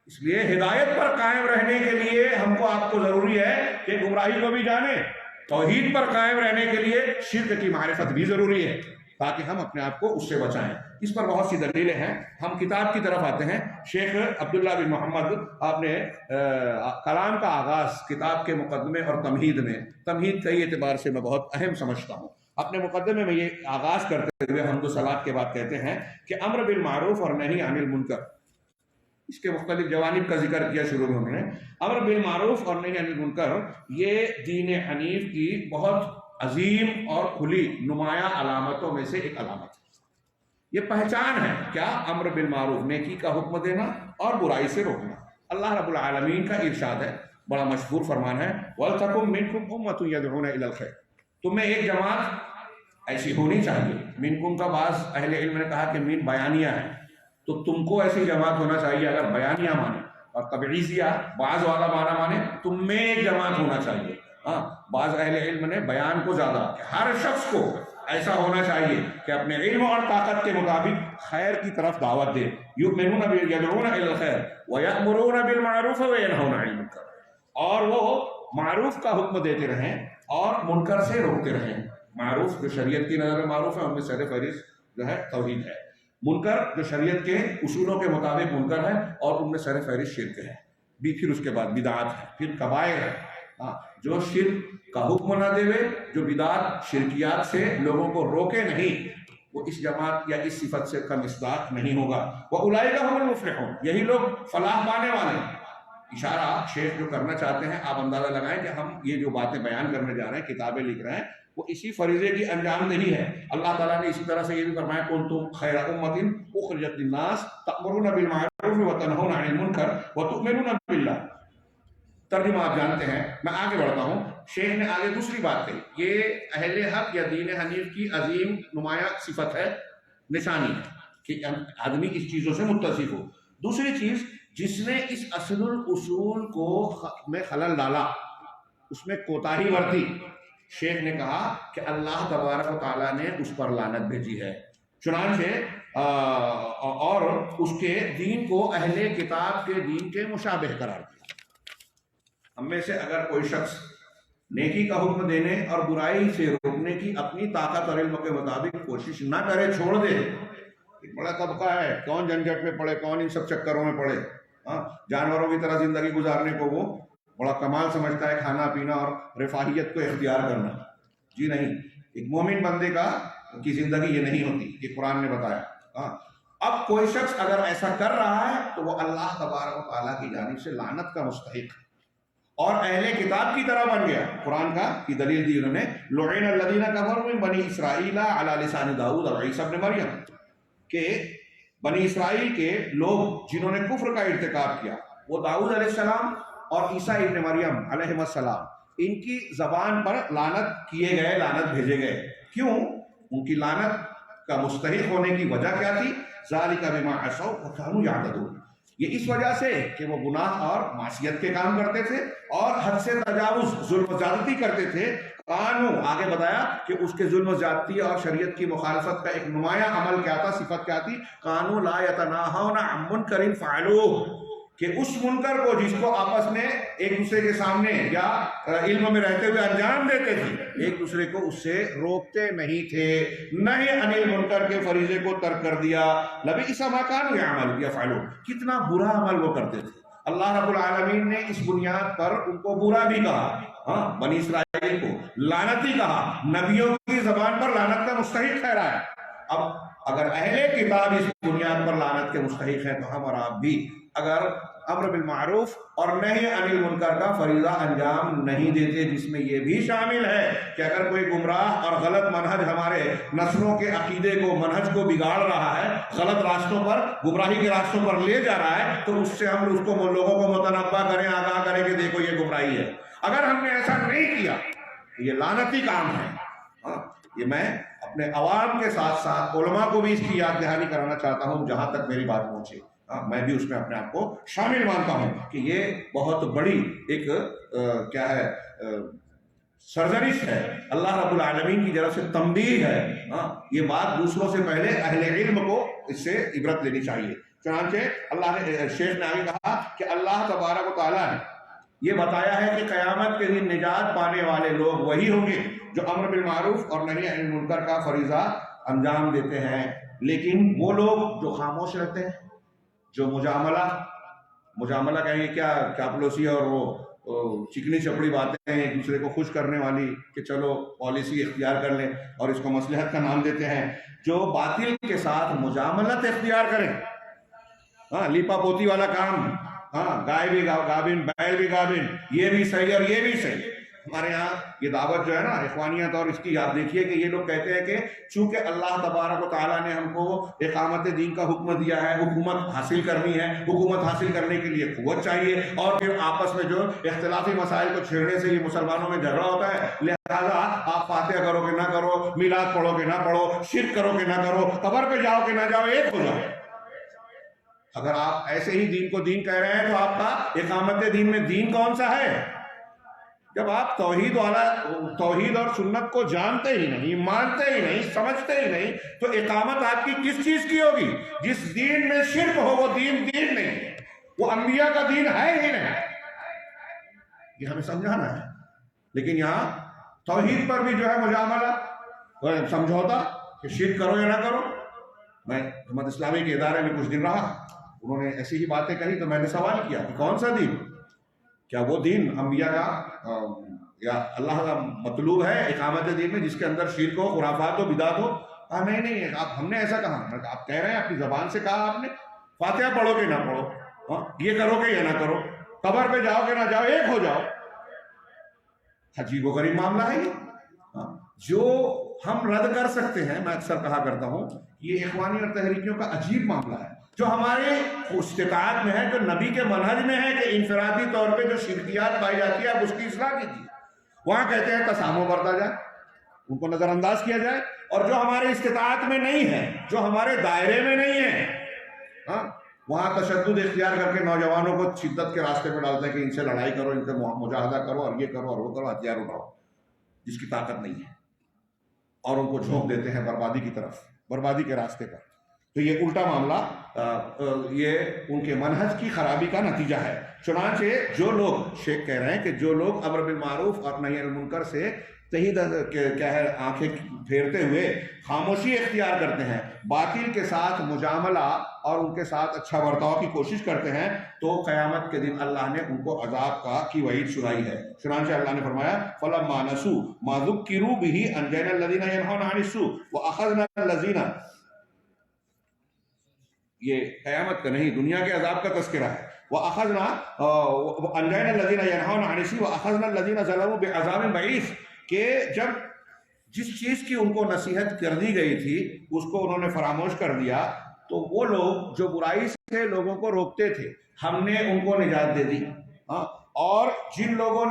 A: اس لیے ہدایت پر قائم رہنے کے لیے ہم کو آپ کو ضروری ہے کہ گمراہی کو بھی جانیں، توحید پر قائم رہنے کے لیے شرک کی معرفت بھی ضروری ہے تاکہ ہم اپنے آپ کو اس سے بچائیں۔ اس پر بہت سی دلیلیں ہیں۔ ہم کتاب کی طرف آتے ہیں۔ شیخ عبداللہ بن محمد، آپ نے کلام کا آغاز کتاب کے مقدمے اور تمہید میں، تمہید کئی اعتبار سے میں بہت اہم سمجھتا ہوں، اپنے مقدمے میں یہ آغاز کرتے ہوئے حمد و ثناء کے بعد کہتے ہیں کہ امر بالمعروف اور نہی عن المنکر، اس کے مختلف جوانب کا ذکر کیا شروع میں انہوں نے۔ امر بالمعروف اور نہی عن المنکر یہ دین حنیف کی بہت عظیم اور کھلی نمایاں علامتوں میں سے ایک علامت ہے۔ یہ پہچان ہے کیا؟ امر بالمعروف، نیکی کا حکم دینا اور برائی سے روکنا۔ اللہ رب العالمین کا ارشاد ہے، بڑا مشہور فرمان ہے، وَلْتَكُن مِّنْكُمْ أُمَّةٌ يَدْعُونَ إِلَى الْخَيْرِ، تم میں ایک جماعت ایسی ہونی چاہیے۔ منکم کا بعض اہل علم نے کہا کہ من بیانیہ ہے، تو تم کو ایسی جماعت ہونا چاہیے اگر بیانیہ مانے، اور تبعیضیہ بعض والا معنی مانے تم میں ایک جماعت ہونا چاہیے۔ ہاں، بعض اہل علم نے بیان کو زیادہ کہ ہر شخص کو ایسا ہونا چاہیے کہ اپنے علم اور طاقت کے مطابق خیر کی طرف دعوت دے۔ یؤمنون یدعون الی الخیر ویأمرون بالمعروف وینہون عن المنکر، اور وہ معروف کا حکم دیتے رہیں اور منکر سے روکتے رہیں۔ معروف جو شریعت کی نظر میں معروف ہے، ان میں سر فہرست جو ہے توحید ہے۔ منکر جو شریعت کے اصولوں کے مطابق منکر ہے اور ان میں سر فہرست شرک ہے، پھر اس کے بعد بدعات ہے، پھر کبائر ہے۔ جو شرک کا حکم نہ دے، جو بدعات شرکیات سے لوگوں کو روکے نہیں، وہ اس جماعت یا اس صفت سے کا مصداق نہیں ہوگا۔ وَأُولَئِكَ هُمُ الْمُفْلِحُونَ، یہی لوگ فلاح پانے والے ہیں۔ اشارہ شیخ جو کرنا چاہتے ہیں، آپ اندازہ لگائیں کہ ہم یہ جو باتیں بیان کرنے جا رہے ہیں، کتابیں لکھ رہے ہیں، وہ اسی فریضے کی انجام دہی ہے۔ اللہ تعالیٰ نے اسی طرح سے یہ بھی فرمایا كُنتُمْ خَيْرَ أُمَّةٍ أُخْرِجَتْ لِلنَّاسِ تَأْمُرُونَ بِالْمَعْرُوفِ وَتَنْهَوْنَ عَنِ الْمُنكَرِ وَتُؤْمِنُونَ بِاللَّهِ۔ ترجمہ آپ جانتے ہیں، میں آگے بڑھتا ہوں۔ شیخ نے آگے دوسری بات کہی، یہ اہل حق یا دین حنیف کی عظیم نمایاں صفت ہے، نشانی ہے کہ آدمی اس چیزوں سے متصف ہو۔ دوسری چیز، جس نے اس اصل الاصول کو میں خلل ڈالا، اس میں کوتاہی برتی، شیخ نے کہا کہ اللہ تبارک و تعالیٰ نے اس پر لعنت بھیجی ہے۔ چنانچہ اور اس کے دین کو اہل کتاب کے دین کے مشابہ قرار دیا۔ ہم میں سے اگر کوئی شخص نیکی کا حکم دینے اور برائی سے روکنے کی اپنی طاقت اور علم کے مطابق کوشش نہ کرے، چھوڑ دے۔ ایک بڑا طبقہ ہے، کون جھنجھٹ میں پڑے، کون ان سب چکروں میں پڑے، ہاں جانوروں کی طرح زندگی گزارنے کو وہ بڑا کمال سمجھتا ہے، کھانا پینا اور رفاہیت کو اختیار کرنا۔ جی نہیں، ایک مومن بندے کی زندگی یہ نہیں ہوتی، یہ قرآن نے بتایا۔ ہاں اب کوئی شخص اگر ایسا کر رہا ہے تو وہ اللہ تبارک و تعالیٰ کی جانب سے لعنت کا مستحق ہے اور اہل کتاب کی طرح بن گیا۔ قرآن کا کی دلیل دی انہوں نے، لعن الذین کفروا من بنی اسرائیل علی لسان داؤد اور عیسی ابن مریم، کہ بنی اسرائیل کے لوگ جنہوں نے کفر کا ارتکاب کیا، وہ داؤد علیہ السلام اور عیسیٰ ابن مریم علیہ السلام، ان کی زبان پر لعنت کیے گئے، لعنت بھیجے گئے۔ کیوں؟ ان کی لعنت کا مستحق ہونے کی وجہ کیا تھی؟ ذالک بما عصوا وکانوا یعتدون، یہ اس وجہ سے کہ وہ گناہ اور معصیت کے کام کرتے تھے اور حد سے تجاوز، ظلم و زیادتی کرتے تھے۔ قانون آگے بتایا کہ اس کے ظلم و زیادتی اور شریعت کی مخالفت کا ایک نمایاں عمل کیا تھا، صفت کیا تھی؟ قانون لا یتناہون عن منکر فعلوہ، کہ اس منکر کو جس کو آپس میں ایک دوسرے کے سامنے یا علم میں رہتے ہوئے انجام دیتے تھے، ایک دوسرے کو اس سے روکتے نہیں تھے۔ نہی عن المنکر کے فریضے کو ترک کر دیا۔ لبئس ما کانوا یعملون یفعلون، کتنا برا عمل وہ کرتے تھے۔ اللہ رب العالمین نے اس بنیاد پر ان کو برا بھی کہا، ہاں بنی اسرائیل کو لعنتی کہا، نبیوں کی زبان پر لعنت کا مستحق ٹھہرایا۔ اب اگر اہل کتاب اس بنیاد پر لعنت کے مستحق ہیں تو ہم اور آپ بھی اگر امر بالمعروف اور نہی عن المنکر کا فریضہ انجام نہیں دیتے، جس میں یہ بھی شامل ہے کہ اگر کوئی گمراہ اور غلط منہج ہمارے نسلوں کے عقیدے کو، منہج کو بگاڑ رہا ہے، غلط راستوں پر، گمراہی کے راستوں پر لے جا رہا ہے، تو اس سے ہم اس کو لوگوں کو متنبہ کریں، آگاہ کریں کہ دیکھو یہ گمراہی ہے۔ اگر ہم نے ایسا نہیں کیا تو یہ لعنتی کام ہے۔ ہاں یہ میں اپنے عوام کے ساتھ ساتھ علماء کو بھی اس کی یاد دہانی کرانا چاہتا ہوں جہاں تک میری بات پہنچے۔ میں بھی اس میں اپنے آپ کو شامل مانتا ہوں کہ یہ بہت بڑی ایک کیا ہے، سرزنش ہے، اللہ رب العالمین کی طرف سے تنبیہ ہے۔ یہ بات دوسروں سے پہلے اہل علم کو اس سے عبرت لینی چاہیے۔ چنانچہ اللہ نے، شیخ نے آگے کہا کہ اللہ تبارک و تعالیٰ نے یہ بتایا ہے کہ قیامت کے دن نجات پانے والے لوگ وہی ہوں گے جو امر بالمعروف اور نہی عن المنکر کا فریضہ انجام دیتے ہیں، لیکن وہ لوگ جو خاموش رہتے ہیں، جو مجاملہ کہیں گے کیا چاپلوسی اور وہ چکنی چپڑی باتیں ایک دوسرے کو خوش کرنے والی کہ چلو پالیسی اختیار کر لیں اور اس کو مصلحت کا نام دیتے ہیں، جو باطل کے ساتھ مجاملت اختیار کریں، ہاں لیپا پوتی والا کام، ہاں گائے بھی گابن، بیل بھی گابن، یہ بھی صحیح اور یہ بھی صحیح۔ ہمارے یہاں یہ دعوت جو ہے نا اخوانیت، اور اس کی آپ دیکھیے کہ یہ لوگ کہتے ہیں کہ چونکہ اللہ تبارک و تعالیٰ نے ہم کو اقامت دین کا حکم دیا ہے، حکومت حاصل کرنی ہے، حکومت حاصل کرنے کے لیے قوت چاہیے، اور پھر آپس میں جو اختلافی مسائل کو چھیڑنے سے یہ مسلمانوں میں جھگڑا ہوتا ہے، لہذا آپ فاتحہ کرو کہ نہ کرو، میلاد پڑھو کہ نہ پڑھو، شرک کرو کہ نہ کرو، قبر پہ جاؤ کہ نہ جاؤ، ایک ہو جاؤ۔ اگر آپ ایسے ہی دین کو دین کہہ رہے ہیں تو آپ کا اقامت دین میں دین کون سا ہے؟ جب آپ توحید اور سنت کو جانتے ہی نہیں، مانتے ہی نہیں، سمجھتے ہی نہیں، تو اقامت آپ کی کس چیز کی ہوگی؟ جس دین میں شرک ہو وہ دین نہیں ہے، وہ انبیاء کا دین ہے ہی نہیں۔ یہ ہمیں سمجھانا ہے۔ لیکن یہاں توحید پر بھی جو ہے مجاملہ، سمجھوتا کہ شرک کرو یا نہ کرو۔ میں جماعت اسلامی کے ادارے میں کچھ دن رہا، انہوں نے ایسی ہی باتیں کہی تو میں نے سوال کیا کہ کون سا دین؟ کیا وہ دین انبیاء کا یا اللہ کا مطلوب ہے اقامت دین میں جس کے اندر شرک ہو، خرافات ہو، بدعت ہو؟ کہا نہیں، ہم نے ایسا کہا۔ آپ کہہ رہے ہیں، اپنی زبان سے کہا آپ نے، فاتحہ پڑھو کہ نہ پڑھو، یہ کرو کہ یہ نہ کرو، قبر پہ جاؤ کہ نہ جاؤ، ایک ہو جاؤ۔ عجیب و غریب معاملہ ہے یہ، جو ہم رد کر سکتے ہیں۔ میں اکثر کہا کرتا ہوں یہ اخوانی اور تحریکیوں کا عجیب معاملہ ہے، جو ہمارے استطاعت میں ہے، جو نبی کے منہج میں ہے کہ انفرادی طور پہ جو شرکیات پائی جاتی ہے آپ اس کی اصلاح کیجیے۔ وہاں کہتے ہیں تسامح برتا جائے، ان کو نظر انداز کیا جائے، اور جو ہمارے استطاعت میں نہیں ہے، جو ہمارے دائرے میں نہیں ہے، وہاں تشدد اختیار کر کے نوجوانوں کو شدت کے راستے پہ ڈالتے ہیں کہ ان سے لڑائی کرو، ان سے مجاہدہ کرو، اور یہ کرو اور وہ کرو، ہتھیار اٹھاؤ، جس کی طاقت نہیں ہے، اور ان کو جھونک دیتے ہیں بربادی کی طرف، بربادی کے راستے پر۔ تو یہ الٹا معاملہ یہ ان کے منہج کی خرابی کا نتیجہ ہے۔ چنانچہ جو لوگ، شیخ کہہ رہے ہیں کہ جو لوگ امر بالمعروف اور نہی عن المنکر سے تہی کیا ہے آنکھیں پھیرتے ہوئے خاموشی اختیار کرتے ہیں، باطل کے ساتھ مجاملہ اور ان کے ساتھ اچھا برتاؤ کی کوشش کرتے ہیں، تو قیامت کے دن اللہ نے ان کو عذاب کی وعید سنائی ہے۔ چنانچہ اللہ نے فرمایا فَلَمَّا نَسُوا مَا ذُكِّرُوا بِهِ أَنجَيْنَا الَّذِينَ يَنْهَوْنَ عَنِ السُّوءِ وَأَخَذْنَا الَّذِينَ، یہ قیامت کا نہیں، دنیا کے عذاب کا تذکرہ ہے۔ وَأَخَذْنَا أَنجَيْنَا الَّذِينَ يَنْهَوْنَ عَنِ السُّوءِ وَأَخَذْنَا الَّذِينَ ظَلَمُوا بِعَذَابٍ بَئِيسٍ، کہ جب جس چیز کی ان کو نصیحت کر دی گئی تھی اس کو انہوں نے فراموش کر دیا، تو وہ لوگ جو برائی سے لوگوں کو روکتے تھے ہم نے ان کو نجات دے دی، اور جن لوگوں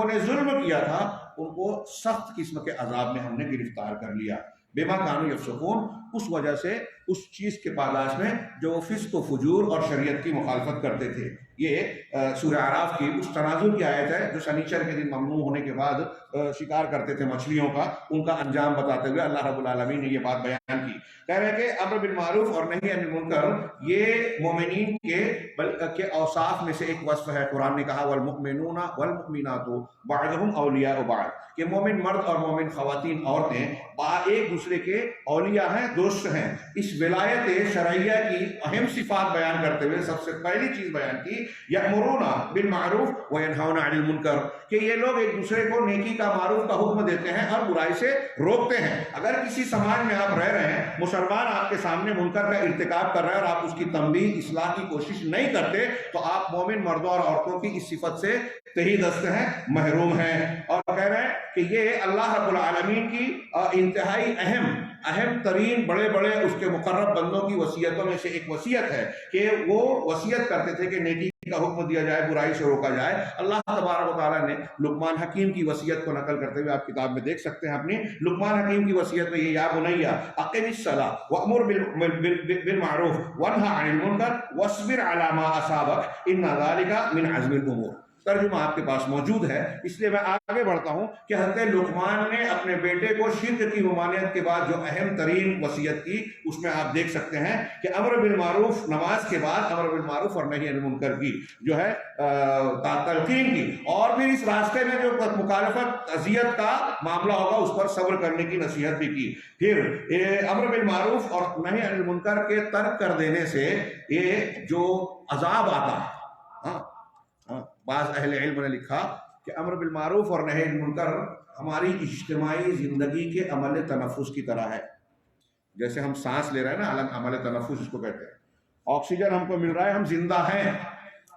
A: نے ظلم کیا تھا ان کو سخت قسم کے عذاب میں ہم نے گرفتار کر لیا، بما کانوا یفسقون، اس وجہ سے اس چیز کے پاداش میں جو وہ فسق و فجور اور شریعت کی مخالفت کرتے تھے۔ یہ سورہ اعراف کی اس تنازع کی آیت ہے جو سنیچر کے دن ممنوع ہونے کے بعد شکار کرتے تھے مچھلیوں کا، ان کا انجام بتاتے ہوئے اللہ رب العالمین نے یہ بات بیان کی، کہہ رہے ہیں کہ امر بالمعروف اور نہی عن المنکر یہ مومنین کے اوصاف میں سے ایک وصف ہے۔ قرآن نے کہا والمؤمنون والمؤمنات بعضهم اولیاء بعض، کہ مومن مرد اور مومن خواتین عورتیں ایک دوسرے کے اولیاء ہیں، دوست ہیں۔ اس ولایت شرعیہ کی اہم صفات بیان کرتے ہوئے سب سے پہلی چیز بیان کی یأمرون بالمعروف وینہون عن المنکر، کہ یہ لوگ ایک دوسرے کو نیکی کا معروف کا حکم دیتے ہیں اور برائی سے روکتے ہیں۔ اگر کسی سماج میں آپ رہ رہے ہیں، مسلمان آپ کے سامنے منکر کا ارتکاب کر رہا ہے اور آپ اس کی تنبیہ اصلاح کی کوشش نہیں کرتے، تو آپ مومن مردوں اور عورتوں کی اس صفت سے تہی دست ہیں، محروم ہیں۔ اور کہہ رہے ہیں کہ یہ اللہ رب العالمین کی انتہائی اہم ترین بڑے اس کے مقرب بندوں کی وصیتوں میں سے ایک وصیت ہے کہ وہ وصیت کرتے تھے کہ نیکی کا حکم دیا جائے، برائی سے روکا جائے۔ اللہ تبارک و تعالیٰ نے لقمان حکیم کی وصیت کو نقل کرتے ہوئے آپ کتاب میں دیکھ سکتے ہیں، اپنی لقمان حکیم کی وصیت میں یہ یا بنی اقم الصلاۃ وامر بالمعروف وانہی عن المنکر واصبر علی ما اصابک ان ذلک من عزم الامور۔ ترجمہ آپ کے پاس موجود ہے، اس لیے میں آگے بڑھتا ہوں کہ حضرت لقمان نے اپنے بیٹے کو شرک کی ممانعت کے بعد جو اہم ترین وصیت کی، اس میں آپ دیکھ سکتے ہیں کہ امر بالمعروف، نماز کے بعد امر بالمعروف اور نہی عن المنکر کی جو ہے تلقین کی، اور پھر اس راستے میں جو مخالفت اذیت کا معاملہ ہوگا اس پر صبر کرنے کی نصیحت بھی کی۔ پھر امر بالمعروف اور نہی عن المنکر کے ترک کر دینے سے یہ جو عذاب آتا ہے، بعض اہل علم نے لکھا کہ امر بالمعروف اور نہی عن المنکر ہماری اجتماعی زندگی کے عمل تنفس کی طرح ہے۔ جیسے ہم سانس لے رہے ہیں نا، عمل تنفس اس کو کہتے ہیں، آکسیجن ہم کو مل رہا ہے، ہم زندہ ہیں،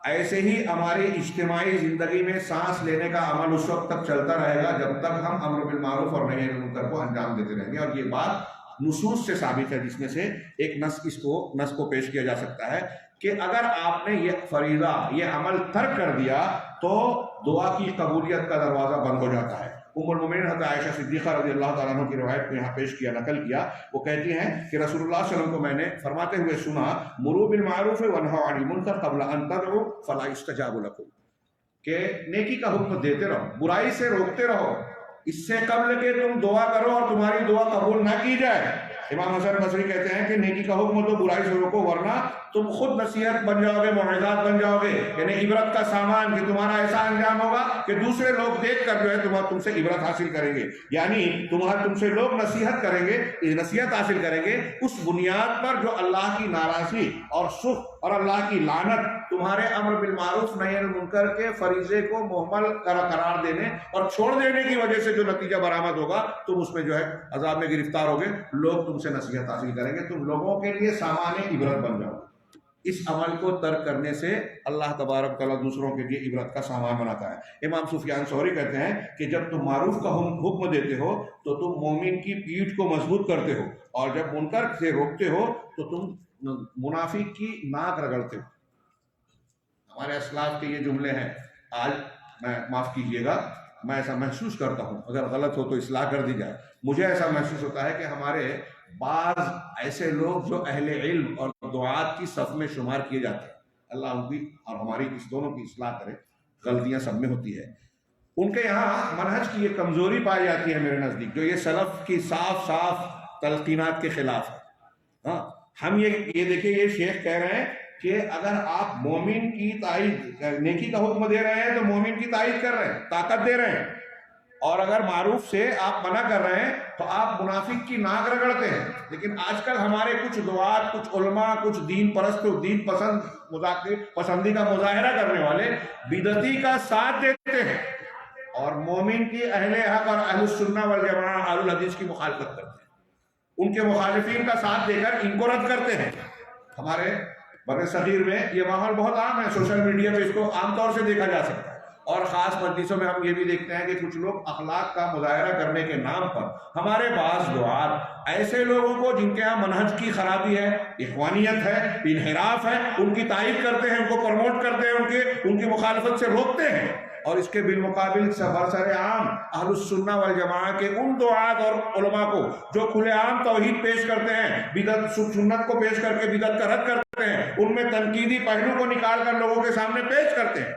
A: ایسے ہی ہماری اجتماعی زندگی میں سانس لینے کا عمل اس وقت تک چلتا رہے گا جب تک ہم امر بالمعروف اور نہی عن المنکر کو انجام دیتے رہیں گے۔ اور یہ بات نصوص سے ثابت ہے، جس میں سے ایک نص کو پیش کیا جا سکتا ہے کہ اگر آپ نے یہ فریضہ، یہ عمل ترک کر دیا تو دعا کی قبولیت کا دروازہ بند ہو جاتا ہے۔ ام المومنین حضرت عائشہ صدیقہ رضی اللہ تعالیٰ عنہ کی روایت کو یہاں پیش کیا، نقل کیا، وہ کہتی ہیں کہ رسول اللہ صلی اللہ علیہ وسلم کو میں نے فرماتے ہوئے سنا مروا بالمعروف وانہوا عن المنکر قبل ان تدعوا فلا یستجاب لکم، کہ نیکی کا حکم دیتے رہو، برائی سے روکتے رہو، اس سے قبل کہ تم دعا کرو اور تمہاری دعا قبول نہ کی جائے۔ امام حسن بصری کہتے ہیں کہ نیکی کا حکم تو برائی سے روکو، ورنہ تم خود نصیحت بن جاؤ گے، موعظات بن جاؤ گے، یعنی عبرت کا سامان، کہ تمہارا ایسا انجام ہوگا کہ دوسرے لوگ دیکھ کر جو ہے تم سے عبرت حاصل کریں گے، یعنی تم سے لوگ نصیحت کریں گے، نصیحت حاصل کریں گے اس بنیاد پر جو اللہ کی ناراضی اور سخط اور اللہ کی لعنت تمہارے امر بالمعروف نہی عن المنکر کے فریضے کو مہمل قرار دینے اور چھوڑ دینے کی وجہ سے جو نتیجہ برآمد ہوگا، تم اس میں جو ہے عذاب میں گرفتار ہوگے، لوگ تم سے نصیحت حاصل کریں گے، تم لوگوں کے لیے سامان عبرت بن جاؤ۔ اس عمل کو ترک کرنے سے اللہ تبارک تعالیٰ دوسروں کے لیے عبرت کا سامان بناتا ہے۔ امام سفیان ثوری کہتے ہیں کہ جب تم معروف کا حکم دیتے ہو تو تم مومن کی پیٹھ کو مضبوط کرتے ہو، اور جب منکر سے روکتے ہو تو تم منافق کی ناک رگڑتے ہو۔ ہمارے اسلاف کے یہ جملے ہیں، آج میں معاف کیجئے گا، میں ایسا محسوس کرتا ہوں، اگر غلط ہو تو اصلاح کر دی جائے، مجھے ایسا محسوس ہوتا ہے کہ ہمارے بعض ایسے لوگ جو اہل علم اور دعات کی صف میں شمار کیے جاتے ہیں، اللہ ان کی اور ہماری اس دونوں کی اصلاح کرے، غلطیاں سب میں ہوتی ہے، ان کے یہاں منہج کی یہ کمزوری پائی جاتی ہے میرے نزدیک، جو یہ سلف کی صاف تلقینات کے خلاف ہے۔ ہاں ہم یہ دیکھیں، یہ شیخ کہہ رہے ہیں کہ اگر آپ مومن کی تائید، نیکی کا حکم دے رہے ہیں تو مومن کی تائید کر رہے ہیں، طاقت دے رہے ہیں، اور اگر معروف سے آپ منع کر رہے ہیں تو آپ منافق کی ناک رگڑتے ہیں۔ لیکن آج کل ہمارے کچھ دعات، کچھ علماء، کچھ دین پرست، دین پسندی کا مظاہرہ کرنے والے بدعتی کا ساتھ دیتے ہیں اور مومن کی اہل حق اور اہل السنہ والجماعہ اہل الحدیث کی مخالفت کرتے ہیں، ان کے مخالفین کا ساتھ دے کر ان کو رد کرتے ہیں۔ ہمارے بر صغیر میں یہ ماحول بہت عام ہے، سوشل میڈیا پہ اس کو عام طور سے دیکھا جا سکتا ہے، اور خاص مجلسوں میں ہم یہ بھی دیکھتے ہیں کہ کچھ لوگ اخلاق کا مظاہرہ کرنے کے نام پر ہمارے بعض دعات ایسے لوگوں کو جن کے ہاں منہج کی خرابی ہے، اخوانیت ہے، انحراف ہے، ان کی تائید کرتے ہیں، ان کو پروموٹ کرتے ہیں، ان کی مخالفت سے روکتے ہیں، اور اس کے بالمقابل برسر عام اہل السنہ والجماعہ کے ان دعات اور علماء کو جو کھلے عام توحید پیش کرتے ہیں، بدعت سنت کو پیش کر کے بدعت کا رد کرتے ہیں، ان میں تنقیدی پہلو کو نکال کر لوگوں کے سامنے پیش کرتے ہیں۔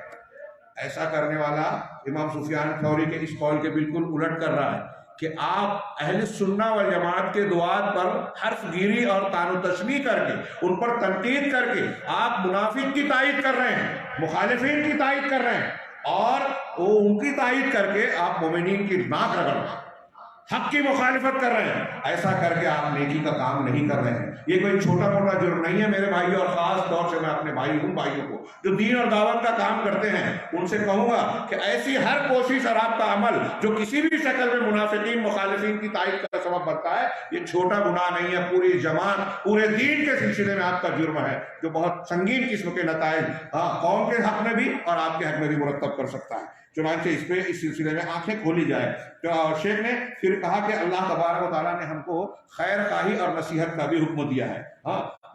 A: ایسا کرنے والا امام سفیان ثوری کے اس قول کے بالکل الٹ کر رہا ہے کہ آپ اہل سنہ والجماعت کے دعات پر حرف گیری اور طعن و تشنیع کر کے، ان پر تنقید کر کے آپ منافق کی تائید کر رہے ہیں، مخالفین کی تائید کر رہے ہیں، اور وہ ان کی تائید کر کے آپ مومنین کی ناک رگڑ رہے ہیں، حق کی مخالفت کر رہے ہیں۔ ایسا کر کے آپ نیکی کا کام نہیں کر رہے ہیں۔ یہ کوئی چھوٹا موٹا جرم نہیں ہے میرے بھائیوں، اور خاص طور سے میں اپنے ان بھائیوں کو جو دین اور دعوت کا کام کرتے ہیں ان سے کہوں گا کہ ایسی ہر کوشش اور آپ کا عمل جو کسی بھی شکل میں منافقین، مخالفین کی تائید کا سبب بنتا ہے، یہ چھوٹا گناہ نہیں ہے، پوری جماعت، پورے دین کے سلسلے میں آپ کا جرم ہے، جو بہت سنگین قسم کے نتائج قوم کے حق میں بھی اور آپ کے حق میں بھی مرتب کر سکتا ہے۔ چنانچہ اس سلسلے میں آنکھیں کھولی جائے۔ تو شیخ نے پھر کہا کہ اللہ تبارک و تعالیٰ نے ہم کو خیر خواہی اور نصیحت کا بھی حکم دیا ہے،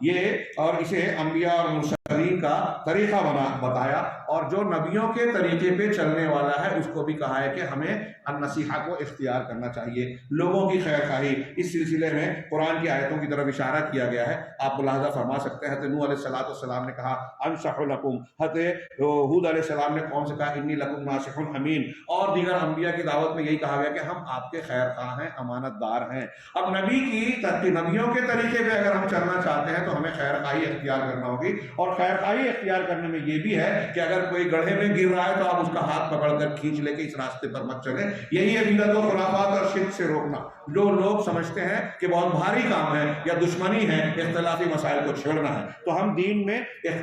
A: یہ اور اسے انبیاء اور مرسلین کا طریقہ بتایا، اور جو نبیوں کے طریقے پہ چلنے والا ہے اس کو بھی کہا ہے کہ ہمیں النصیحہ کو اختیار کرنا چاہیے، لوگوں کی خیر خواہی۔ اس سلسلے میں قرآن کی آیتوں کی طرف اشارہ کیا گیا ہے، آپ ملاحظہ فرما سکتے ہیں۔ حضرت نوح علیہ السلام نے کہا انصح لکم، حضرت ہود علیہ السلام نے قوم سے کہا انی لکم ناصح امین، اور دیگر انبیاء کی دعوت میں یہی کہا گیا کہ ہم آپ کے خیر خواہ ہیں، امانت دار ہیں۔ اب نبیوں کے طریقے پہ اگر ہم چلنا چاہتے ہیں تو ہمیں خیر خواہی اختیار کرنا ہوگی، اور خیر خواہی اختیار کرنے میں یہ بھی ہے کہ اگر کوئی گڑھے میں گر رہا ہے تو آپ اس کا ہاتھ پکڑ کر کھینچ لے کے اس راستے پر مت چلیں۔ یہی ہے بدعت و خرافات اور شرک سے روکنا۔ جو لوگ سمجھتے ہیں کہ بہت بھاری کام ہے یا دشمنی ہے، اختلافی مسائل کو چھیڑنا ہے، تو ہم دین میں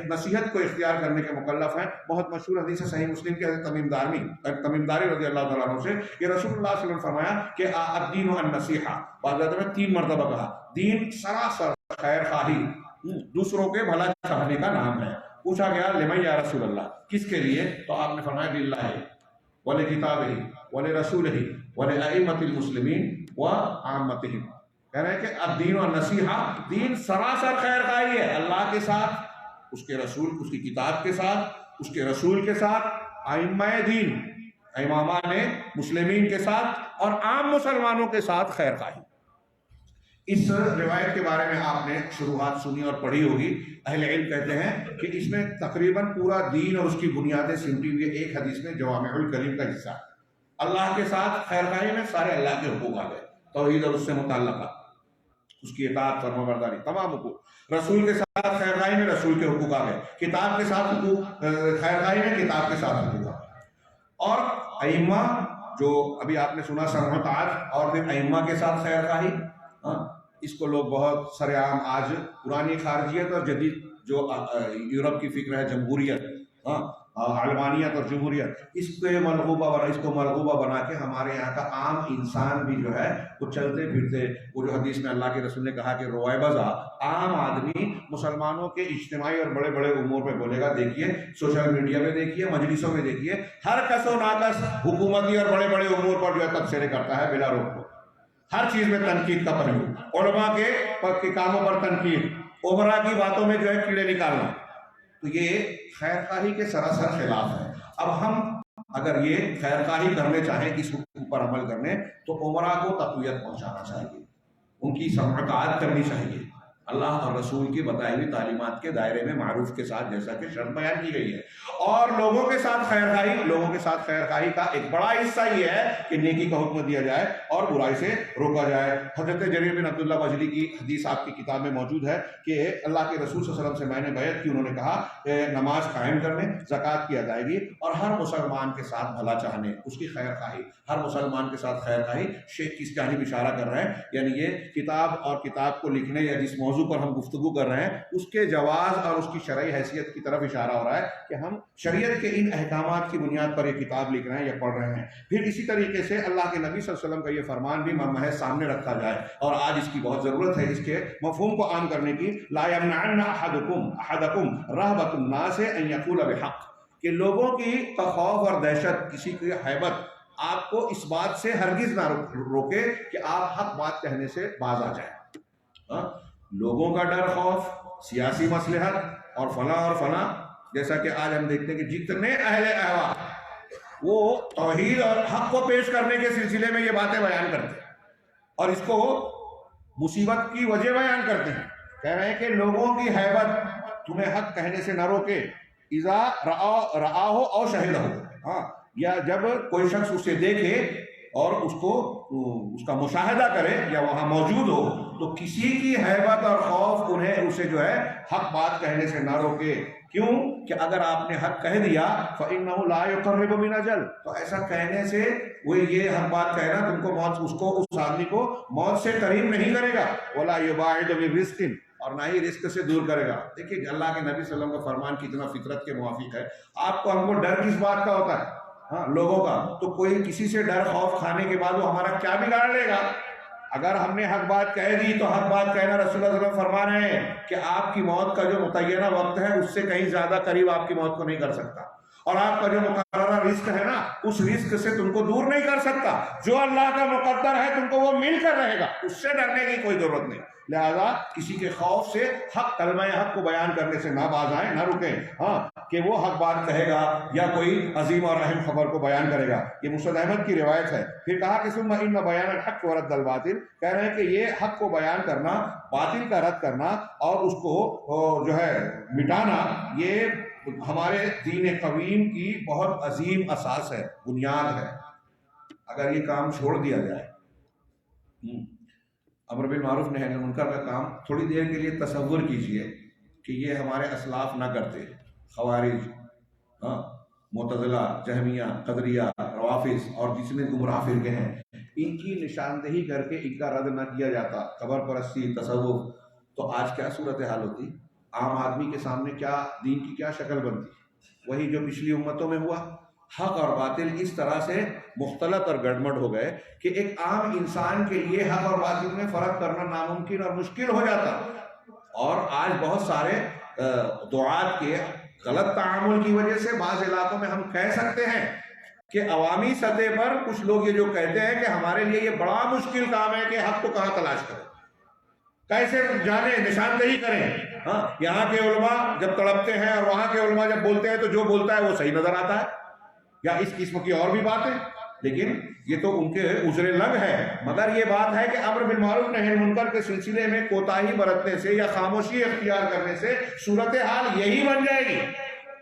A: نصیحت کو اختیار کرنے کے مکلف ہیں۔ بہت مشہور حدیث ہے صحیح مسلم کی، حضرت تمیم داری رضی اللہ تعالیٰ عنہ سے کہ رسول اللہ صلی اللہ علیہ وسلم نے فرمایا کہ الدین النصیحہ، بعض میں 3 مرتبہ کہا، دین سراسر خیر خواہی، دوسروں کے بھلا چاہنے کا نام ہے۔ پوچھا گیا لمن یا رسول اللہ، کس کے لیے؟ تو آپ نے فرمایا للہ ولکتابہ ولرسولہ ولائمۃ المسلمین وعامتہم۔ کہہ رہے ہیں کہ الدین النصیحہ، دین سراسر خیر خواہی ہے، اللہ کے ساتھ، اس کے رسول، اس کی کتاب کے ساتھ، اس کے رسول کے ساتھ، ائمہ دین، امامان مسلمین کے ساتھ، اور عام مسلمانوں کے ساتھ خیر خواہی۔ اس روایت کے بارے میں آپ نے شروحات سنی اور پڑھی ہوگی۔ اہل علم کہتے ہیں کہ اس میں تقریباً پورا دین اور اس کی بنیادیں سمٹی ہوئی ایک حدیث میں جوامع الکلیم کا حصہ۔ اللہ کے ساتھ خیر خواہی میں سارے اللہ کے حقوق آ گئے، توحید اور اس سے متعلقہ، اس کی اطاعت، فرما برداری، تمام حقوق۔ رسول کے ساتھ خیر خواہی میں رسول کے حقوق آ گئے، کتاب کے ساتھ حقوق، خیر خواہی میں کتاب کے ساتھ حقوق آ گئے۔ اور ائمہ جو ابھی آپ نے سنا سرمتعات، اور پھر ائمہ کے ساتھ خیر خواہی، اس کو لوگ بہت سر عام آج پرانی خارجیت اور جدید جو یورپ کی فکر ہے، جمہوریت، علمانیت اور جمہوریت، اس کو مرغوبہ بنا کے ہمارے یہاں کا عام انسان بھی جو ہے وہ چلتے پھرتے، وہ جو حدیث میں اللہ کے رسول نے کہا کہ رویبضہ، عام آدمی مسلمانوں کے اجتماعی اور بڑے بڑے امور پہ بولے گا۔ دیکھیے سوشل میڈیا میں، دیکھیے مجلسوں میں، دیکھیے ہر کس و ناکس حکومتی اور بڑے بڑے امور پر جو ہے تبصرے کرتا ہے بلا روک ٹوک، ہر چیز میں تنقید کا پہلو، علماء کے کاموں پر تنقید، عمرا کی باتوں میں جو ہے کیڑے نکالنا، تو یہ خیر خواہی کے سراسر خلاف ہے۔ اب ہم اگر یہ خیر خواہی کرنے چاہیں، اس حکم پر عمل کرنے، تو عمرا کو تقویت پہنچانا چاہیے، ان کی سماعت کرنی چاہیے، اللہ اور رسول کی بتائی ہوئی تعلیمات کے دائرے میں معروف کے ساتھ جیسا کہ شرط بیان کی گئی ہے. اور لوگوں کے ساتھ خیر خواہی کا ایک بڑا حصہ یہ ہے کہ نیکی کا حکم دیا جائے اور برائی سے روکا جائے. حضرت جریر بن عبداللہ بجلی کی حدیث آپ کی کتاب میں موجود ہے کہ اللہ کے رسول صلی اللہ علیہ وسلم سے میں نے بیعت کی. انہوں نے کہا کہ نماز قائم کرنے، زکوٰۃ کی ادائیگی اور ہر مسلمان کے ساتھ بھلا چاہنے، اس کی خیر خواہی، ہر مسلمان کے ساتھ خیر خواہی. شیخ کس جانب اشارہ کر رہے ہیں؟ یعنی یہ کتاب اور کتاب کو لکھنے یا جس موضوع پر ہم گفتگو کر رہے ہیں اس کے جواز اور اس کی شرعی حیثیت کی طرف اشارہ ہو رہا ہے کہ ہم شریعت کے ان احکامات کی بنیاد پر یہ کتاب لکھ رہے ہیں یا پڑھ رہے ہیں. پھر اسی طریقے سے اللہ کے نبی صلی اللہ علیہ وسلم کا یہ فرمان بھی محض سامنے رکھا جائے، اور آج اس کی بہت ضرورت ہے اس کے مفہوم کو عام کرنے کی. لا یمنعن احدکم رہبۃ الناس ان یقول بحق، کہ لوگوں کی خوف اور دہشت، کسی کی ہیبت آپ کو اس بات سے ہرگز نہ روکے کہ آپ حق بات کہنے سے باز آ جائیں. لوگوں کا ڈر، خوف، سیاسی مصلحت اور فلاں، جیسا کہ آج ہم دیکھتے ہیں کہ جتنے اہل احوا وہ توحید اور حق کو پیش کرنے کے سلسلے میں یہ باتیں بیان کرتے ہیں اور اس کو مصیبت کی وجہ بیان کرتے ہیں. کہہ رہے ہیں کہ لوگوں کی ہیبت تمہیں حق کہنے سے نہ روکے. اذا رآہ او شہدہ، یا جب کوئی شخص اسے دیکھے اور اس کا مشاہدہ کرے یا وہاں موجود ہو تو کسی کی ہیبت اور خوف انہیں اسے جو ہے حق بات کہنے سے نہ روکے. کیوں کہ اگر آپ نے حق کہہ دیا فإنہ لا یقرب من اجل، تو ایسا کہنے سے وہ یہ حق بات کہنا تم کو موت، اس آدمی کو موت سے قریب نہیں کرے گا. ولا یباعد من رزق، اور نہ ہی رزق سے دور کرے گا. دیکھیے اللہ کے نبی صلی اللہ علیہ وسلم کا فرمان کتنا فطرت کے موافق ہے. آپ کو ہم کو ڈر کس بات کا ہوتا ہے؟ لوگوں کا. تو کوئی کسی سے ڈر خوف کھانے کے بعد وہ ہمارا کیا بگاڑ لے گا؟ اگر ہم نے حق بات کہہ دی تو حق بات کہنا رسول اللہ صلی اللہ علیہ وسلم فرما رہے ہیں کہ آپ کی موت کا جو متعینہ وقت ہے اس سے کہیں زیادہ قریب آپ کی موت کو نہیں کر سکتا، اور آپ کا جو مقررہ رزق ہے نا اس رزق سے تم کو دور نہیں کر سکتا. جو اللہ کا مقدر ہے تم کو وہ مل کر رہے گا، اس سے ڈرنے کی کوئی ضرورت نہیں. لہذا کسی کے خوف سے حق کلمہ حق کو بیان کرنے سے نہ باز آئیں، نہ رکیں کہ وہ حق بات کہے گا یا کوئی عظیم اور اہم خبر کو بیان کرے گا. یہ مسند احمد کی روایت ہے. پھر کہا کہ ثم ان بیان الحق ورد الباطل، کہہ رہے ہیں کہ یہ حق کو بیان کرنا، باطل کا رد کرنا اور اس کو جو ہے مٹانا، یہ ہمارے دین قویم کی بہت عظیم اساس ہے، بنیاد ہے. اگر یہ کام چھوڑ دیا جائے، امر بالمعروف نہی عن المنکر کا کام، تھوڑی دیر کے لیے تصور کیجئے کہ یہ ہمارے اسلاف نہ کرتے. خوارج، معتزلہ، جہمیہ، قدریہ، روافض اور جتنے گمراہ فرقے ہیں، ان کی نشاندہی کر کے ان کا رد نہ کیا جاتا، قبر پرستی، تصوف، تو آج کیا صورتحال ہوتی؟ عام آدمی کے سامنے کیا دین کی کیا شکل بنتی؟ وہی جو پچھلی امتوں میں ہوا. حق اور باطل اس طرح سے مختلط اور گڑبڑ ہو گئے کہ ایک عام انسان کے لیے حق اور باطل میں فرق کرنا ناممکن اور مشکل ہو جاتا. اور آج بہت سارے دعات کے غلط تعامل کی وجہ سے بعض علاقوں میں ہم کہہ سکتے ہیں کہ عوامی سطح پر کچھ لوگ یہ جو کہتے ہیں کہ ہمارے لیے یہ بڑا مشکل کام ہے کہ حق کو کہاں تلاش کریں، کیسے جانیں، نشاندہی کریں. یہاں کے علماء جب تڑپتے ہیں اور وہاں کے علماء جب بولتے ہیں تو جو بولتا ہے وہ صحیح نظر آتا ہے، یا اس قسم کی اور بھی باتیں. لیکن یہ تو ان کے عذر لگ ہے. مگر یہ بات ہے کہ امر بالمعروف نہی عن المنکر کے سلسلے میں کوتاہی برتنے سے یا خاموشی اختیار کرنے سے صورتحال یہی بن جائے گی.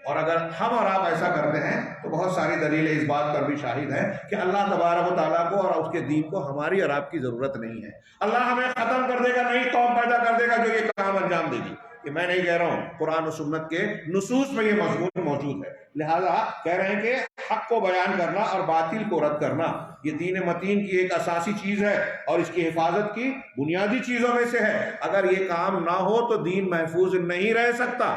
A: اور اگر ہم اور آپ ایسا کرتے ہیں تو بہت ساری دلیلیں اس بات پر بھی شاہد ہیں کہ اللہ تبارک و تعالیٰ کو اور اس کے دین کو ہماری اور آپ کی ضرورت نہیں ہے. اللہ ہمیں ختم کر دے گا، نئی قوم پیدا کر دے گا جو یہ کام انجام دے گی. کہ میں نہیں کہہ رہا ہوں، قرآن و سنت کے نصوص میں یہ مضمون موجود ہے. لہذا کہہ رہے ہیں کہ حق کو بیان کرنا اور باطل کو رد کرنا یہ دین متین کی ایک اساسی چیز ہے اور اس کی حفاظت کی بنیادی چیزوں میں سے ہے. اگر یہ کام نہ ہو تو دین محفوظ نہیں رہ سکتا.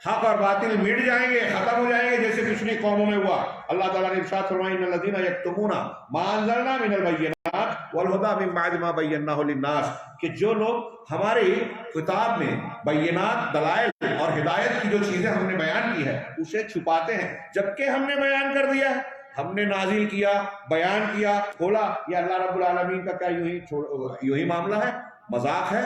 A: حق اور باطل مٹ جائیں گے، ختم ہو جائیں گے، جیسے پچھلی قوموں میں ہوا. اللہ تعالیٰ نے ارشاد فرمایا ان الذین یکتمون ما انزلنا من البینات والہدی من بعد ما بیناہ للناس، کہ جو لوگ ہماری کتاب میں بینات، دلائل اور ہدایت کی جو چیزیں ہم نے بیان کی ہے اسے چھپاتے ہیں جبکہ ہم نے بیان کر دیا ہے، ہم نے نازل کیا، بیان کیا، کھولا. یہ اللہ رب العالمین کا کیا یوں ہی معاملہ ہے؟ مذاق ہے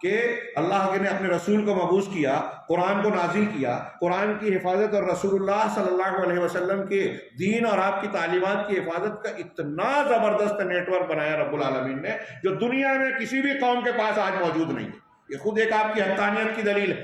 A: کہ اللہ نے اپنے رسول کو مبعوث کیا، قرآن کو نازل کیا، قرآن کی حفاظت اور رسول اللہ صلی اللہ علیہ وسلم کے دین اور آپ کی تعلیمات کی حفاظت کا اتنا زبردست نیٹ ورک بنایا رب العالمین نے جو دنیا میں کسی بھی قوم کے پاس آج موجود نہیں ہے. یہ خود ایک آپ کی حقانیت کی دلیل ہے.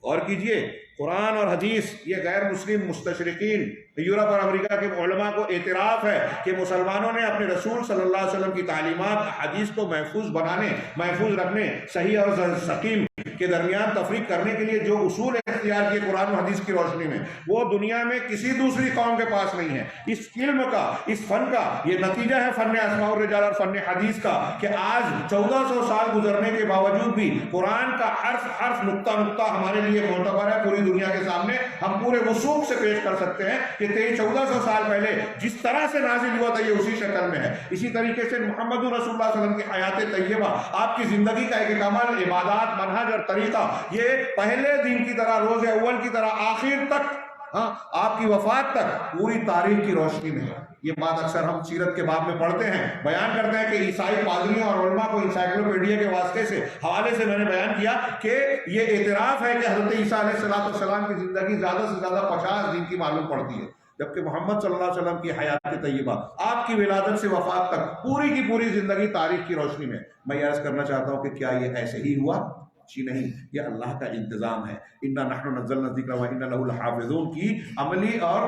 A: اور کیجئے قرآن اور حدیث، یہ غیر مسلم مستشرقین یورپ اور امریکہ کے علماء کو اعتراف ہے کہ مسلمانوں نے اپنے رسول صلی اللہ علیہ وسلم کی تعلیمات حدیث کو محفوظ بنانے، محفوظ رکھنے، صحیح اور سقیم کے درمیان تفریق کرنے کے لیے جو اصول اختیار کیے قرآن و حدیث کی روشنی میں، وہ دنیا میں کسی دوسری قوم کے پاس نہیں ہے. اس علم کا، اس فن کا یہ نتیجہ ہے فن اسماء الرجال اور فن حدیث کا، کہ آج 1400 سال گزرنے کے باوجود بھی قرآن کا حرف حرف، نقطہ نقطہ ہمارے لیے معتبر ہے. پوری دنیا کے سامنے ہم پورے وثوق سے پیش کر سکتے ہیں کہ 1400 سال پہلے جس طرح سے نازل ہوا تھا یہ اسی شکل میں ہے. اسی طریقے سے محمد رسول اللہ صلی اللہ علیہ وسلم کی حیات طیبہ، آپ کی زندگی کا ایک عمل، عبادات، منہج اور طریقہ، یہ پہلے دن کی طرح، روز اول کی طرح آخر تک، آپ کی وفات تک پوری تاریخ کی روشنی میں ہے. یہ بات اکثر ہم سیرت کے باب میں پڑھتے ہیں، بیان کرتے ہیں کہ عیسائی پادریوں اور علماء کو انسائکلوپیڈیا کے واسطے سے، حوالے سے میں نے بیان کیا کہ یہ اعتراف ہے کہ حضرت عیسیٰ علیہ السلام کی زندگی زیادہ سے زیادہ 50 دن کی معلوم پڑتی ہے، جبکہ محمد صلی اللہ علیہ وسلم کی حیات طیبہ، آپ کی ولادت سے وفات تک پوری کی پوری زندگی تاریخ کی روشنی میں. میں عرض کرنا چاہتا ہوں کہ کیا یہ ایسے ہی ہوا؟ جی نہیں، یہ اللہ کا انتظام ہے. انا نحن نزلنا الذکر وانا لہ لحافظون کی عملی اور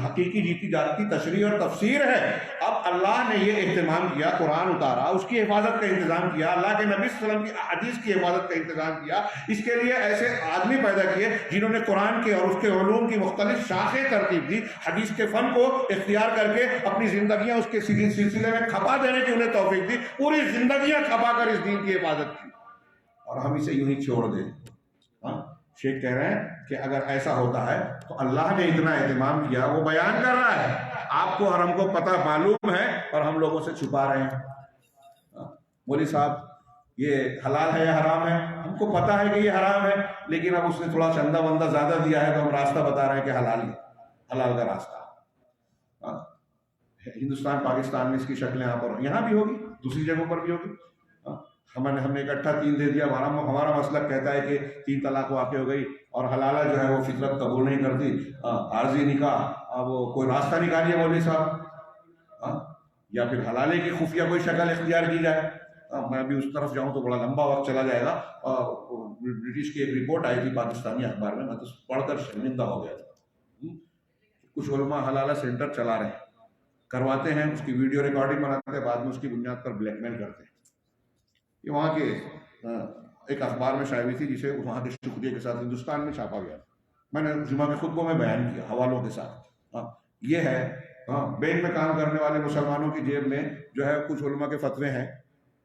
A: حقیقی جیتی جاتی تشریح اور تفسیر ہے. اب اللہ نے یہ اہتمام کیا، قرآن اتارا، اس کی حفاظت کا انتظام کیا، اللہ کے نبی صلی اللہ علیہ وسلم کی احادیث کی حفاظت کا انتظام کیا. اس کے لیے ایسے آدمی پیدا کیے جنہوں نے قرآن کے اور اس کے علوم کی مختلف شاخیں ترتیب دی، حدیث کے فن کو اختیار کر کے اپنی زندگیاں اس کے سلسلے میں کھپا دینے کی انہیں توفیق دی، پوری زندگیاں کھپا کر اس دین کی حفاظت کی. اور ہم اسے یوں ہی چھوڑ دیں. شیخ کہہ رہے ہیں کہ اگر ایسا ہوتا ہے تو اللہ نے اتنا اہتمام کیا، وہ بیان کر رہا ہے، آپ کو اور ہم کو پتہ معلوم ہے اور ہم لوگوں سے چھپا رہے ہیں. مولوی صاحب یہ حلال ہے یا حرام ہے، ہم کو پتہ ہے کہ یہ حرام ہے، لیکن اب اس نے تھوڑا چندہ بندہ زیادہ دیا ہے تو ہم راستہ بتا رہے ہیں کہ حلال ہے، حلال کا راستہ. ہندوستان پاکستان میں اس کی شکلیں یہاں بھی ہوگی، دوسری جگہوں پر بھی ہوگی. ہم نے اکٹھا 3 دے دیا. ہمارا مسلک کہتا ہے کہ 3 طلاق واقع ہو گئی اور حلالہ جو ہے وہ فطرت قبول نہیں کرتی. عارضی نکاح، وہ کوئی راستہ نکالیے مولوی صاحب، یا پھر حلالے کی خفیہ کوئی شکل اختیار کی جائے. میں بھی اس طرف جاؤں تو بڑا لمبا وقت چلا جائے گا. برٹش کی ایک رپورٹ آئی تھی پاکستانی اخبار میں تو پڑھ کر شرمندہ ہو گیا تھا. کچھ علماء حلالہ سینٹر چلا رہے ہیں، کرواتے ہیں، اس کی ویڈیو ریکارڈنگ بناتے ہیں، بعد میں اس کی بنیاد پر بلیک میل کرتے ہیں. یہ وہاں کے ایک اخبار میں شائع ہوئی تھی جسے وہاں کے شکریہ کے ساتھ ہندوستان میں چھاپا گیا. میں نے جمعہ کے خطبوں میں بیان کیا حوالوں کے ساتھ. یہ ہے بینک میں کام کرنے والے مسلمانوں کی جیب میں جو ہے کچھ علماء کے فتوے ہیں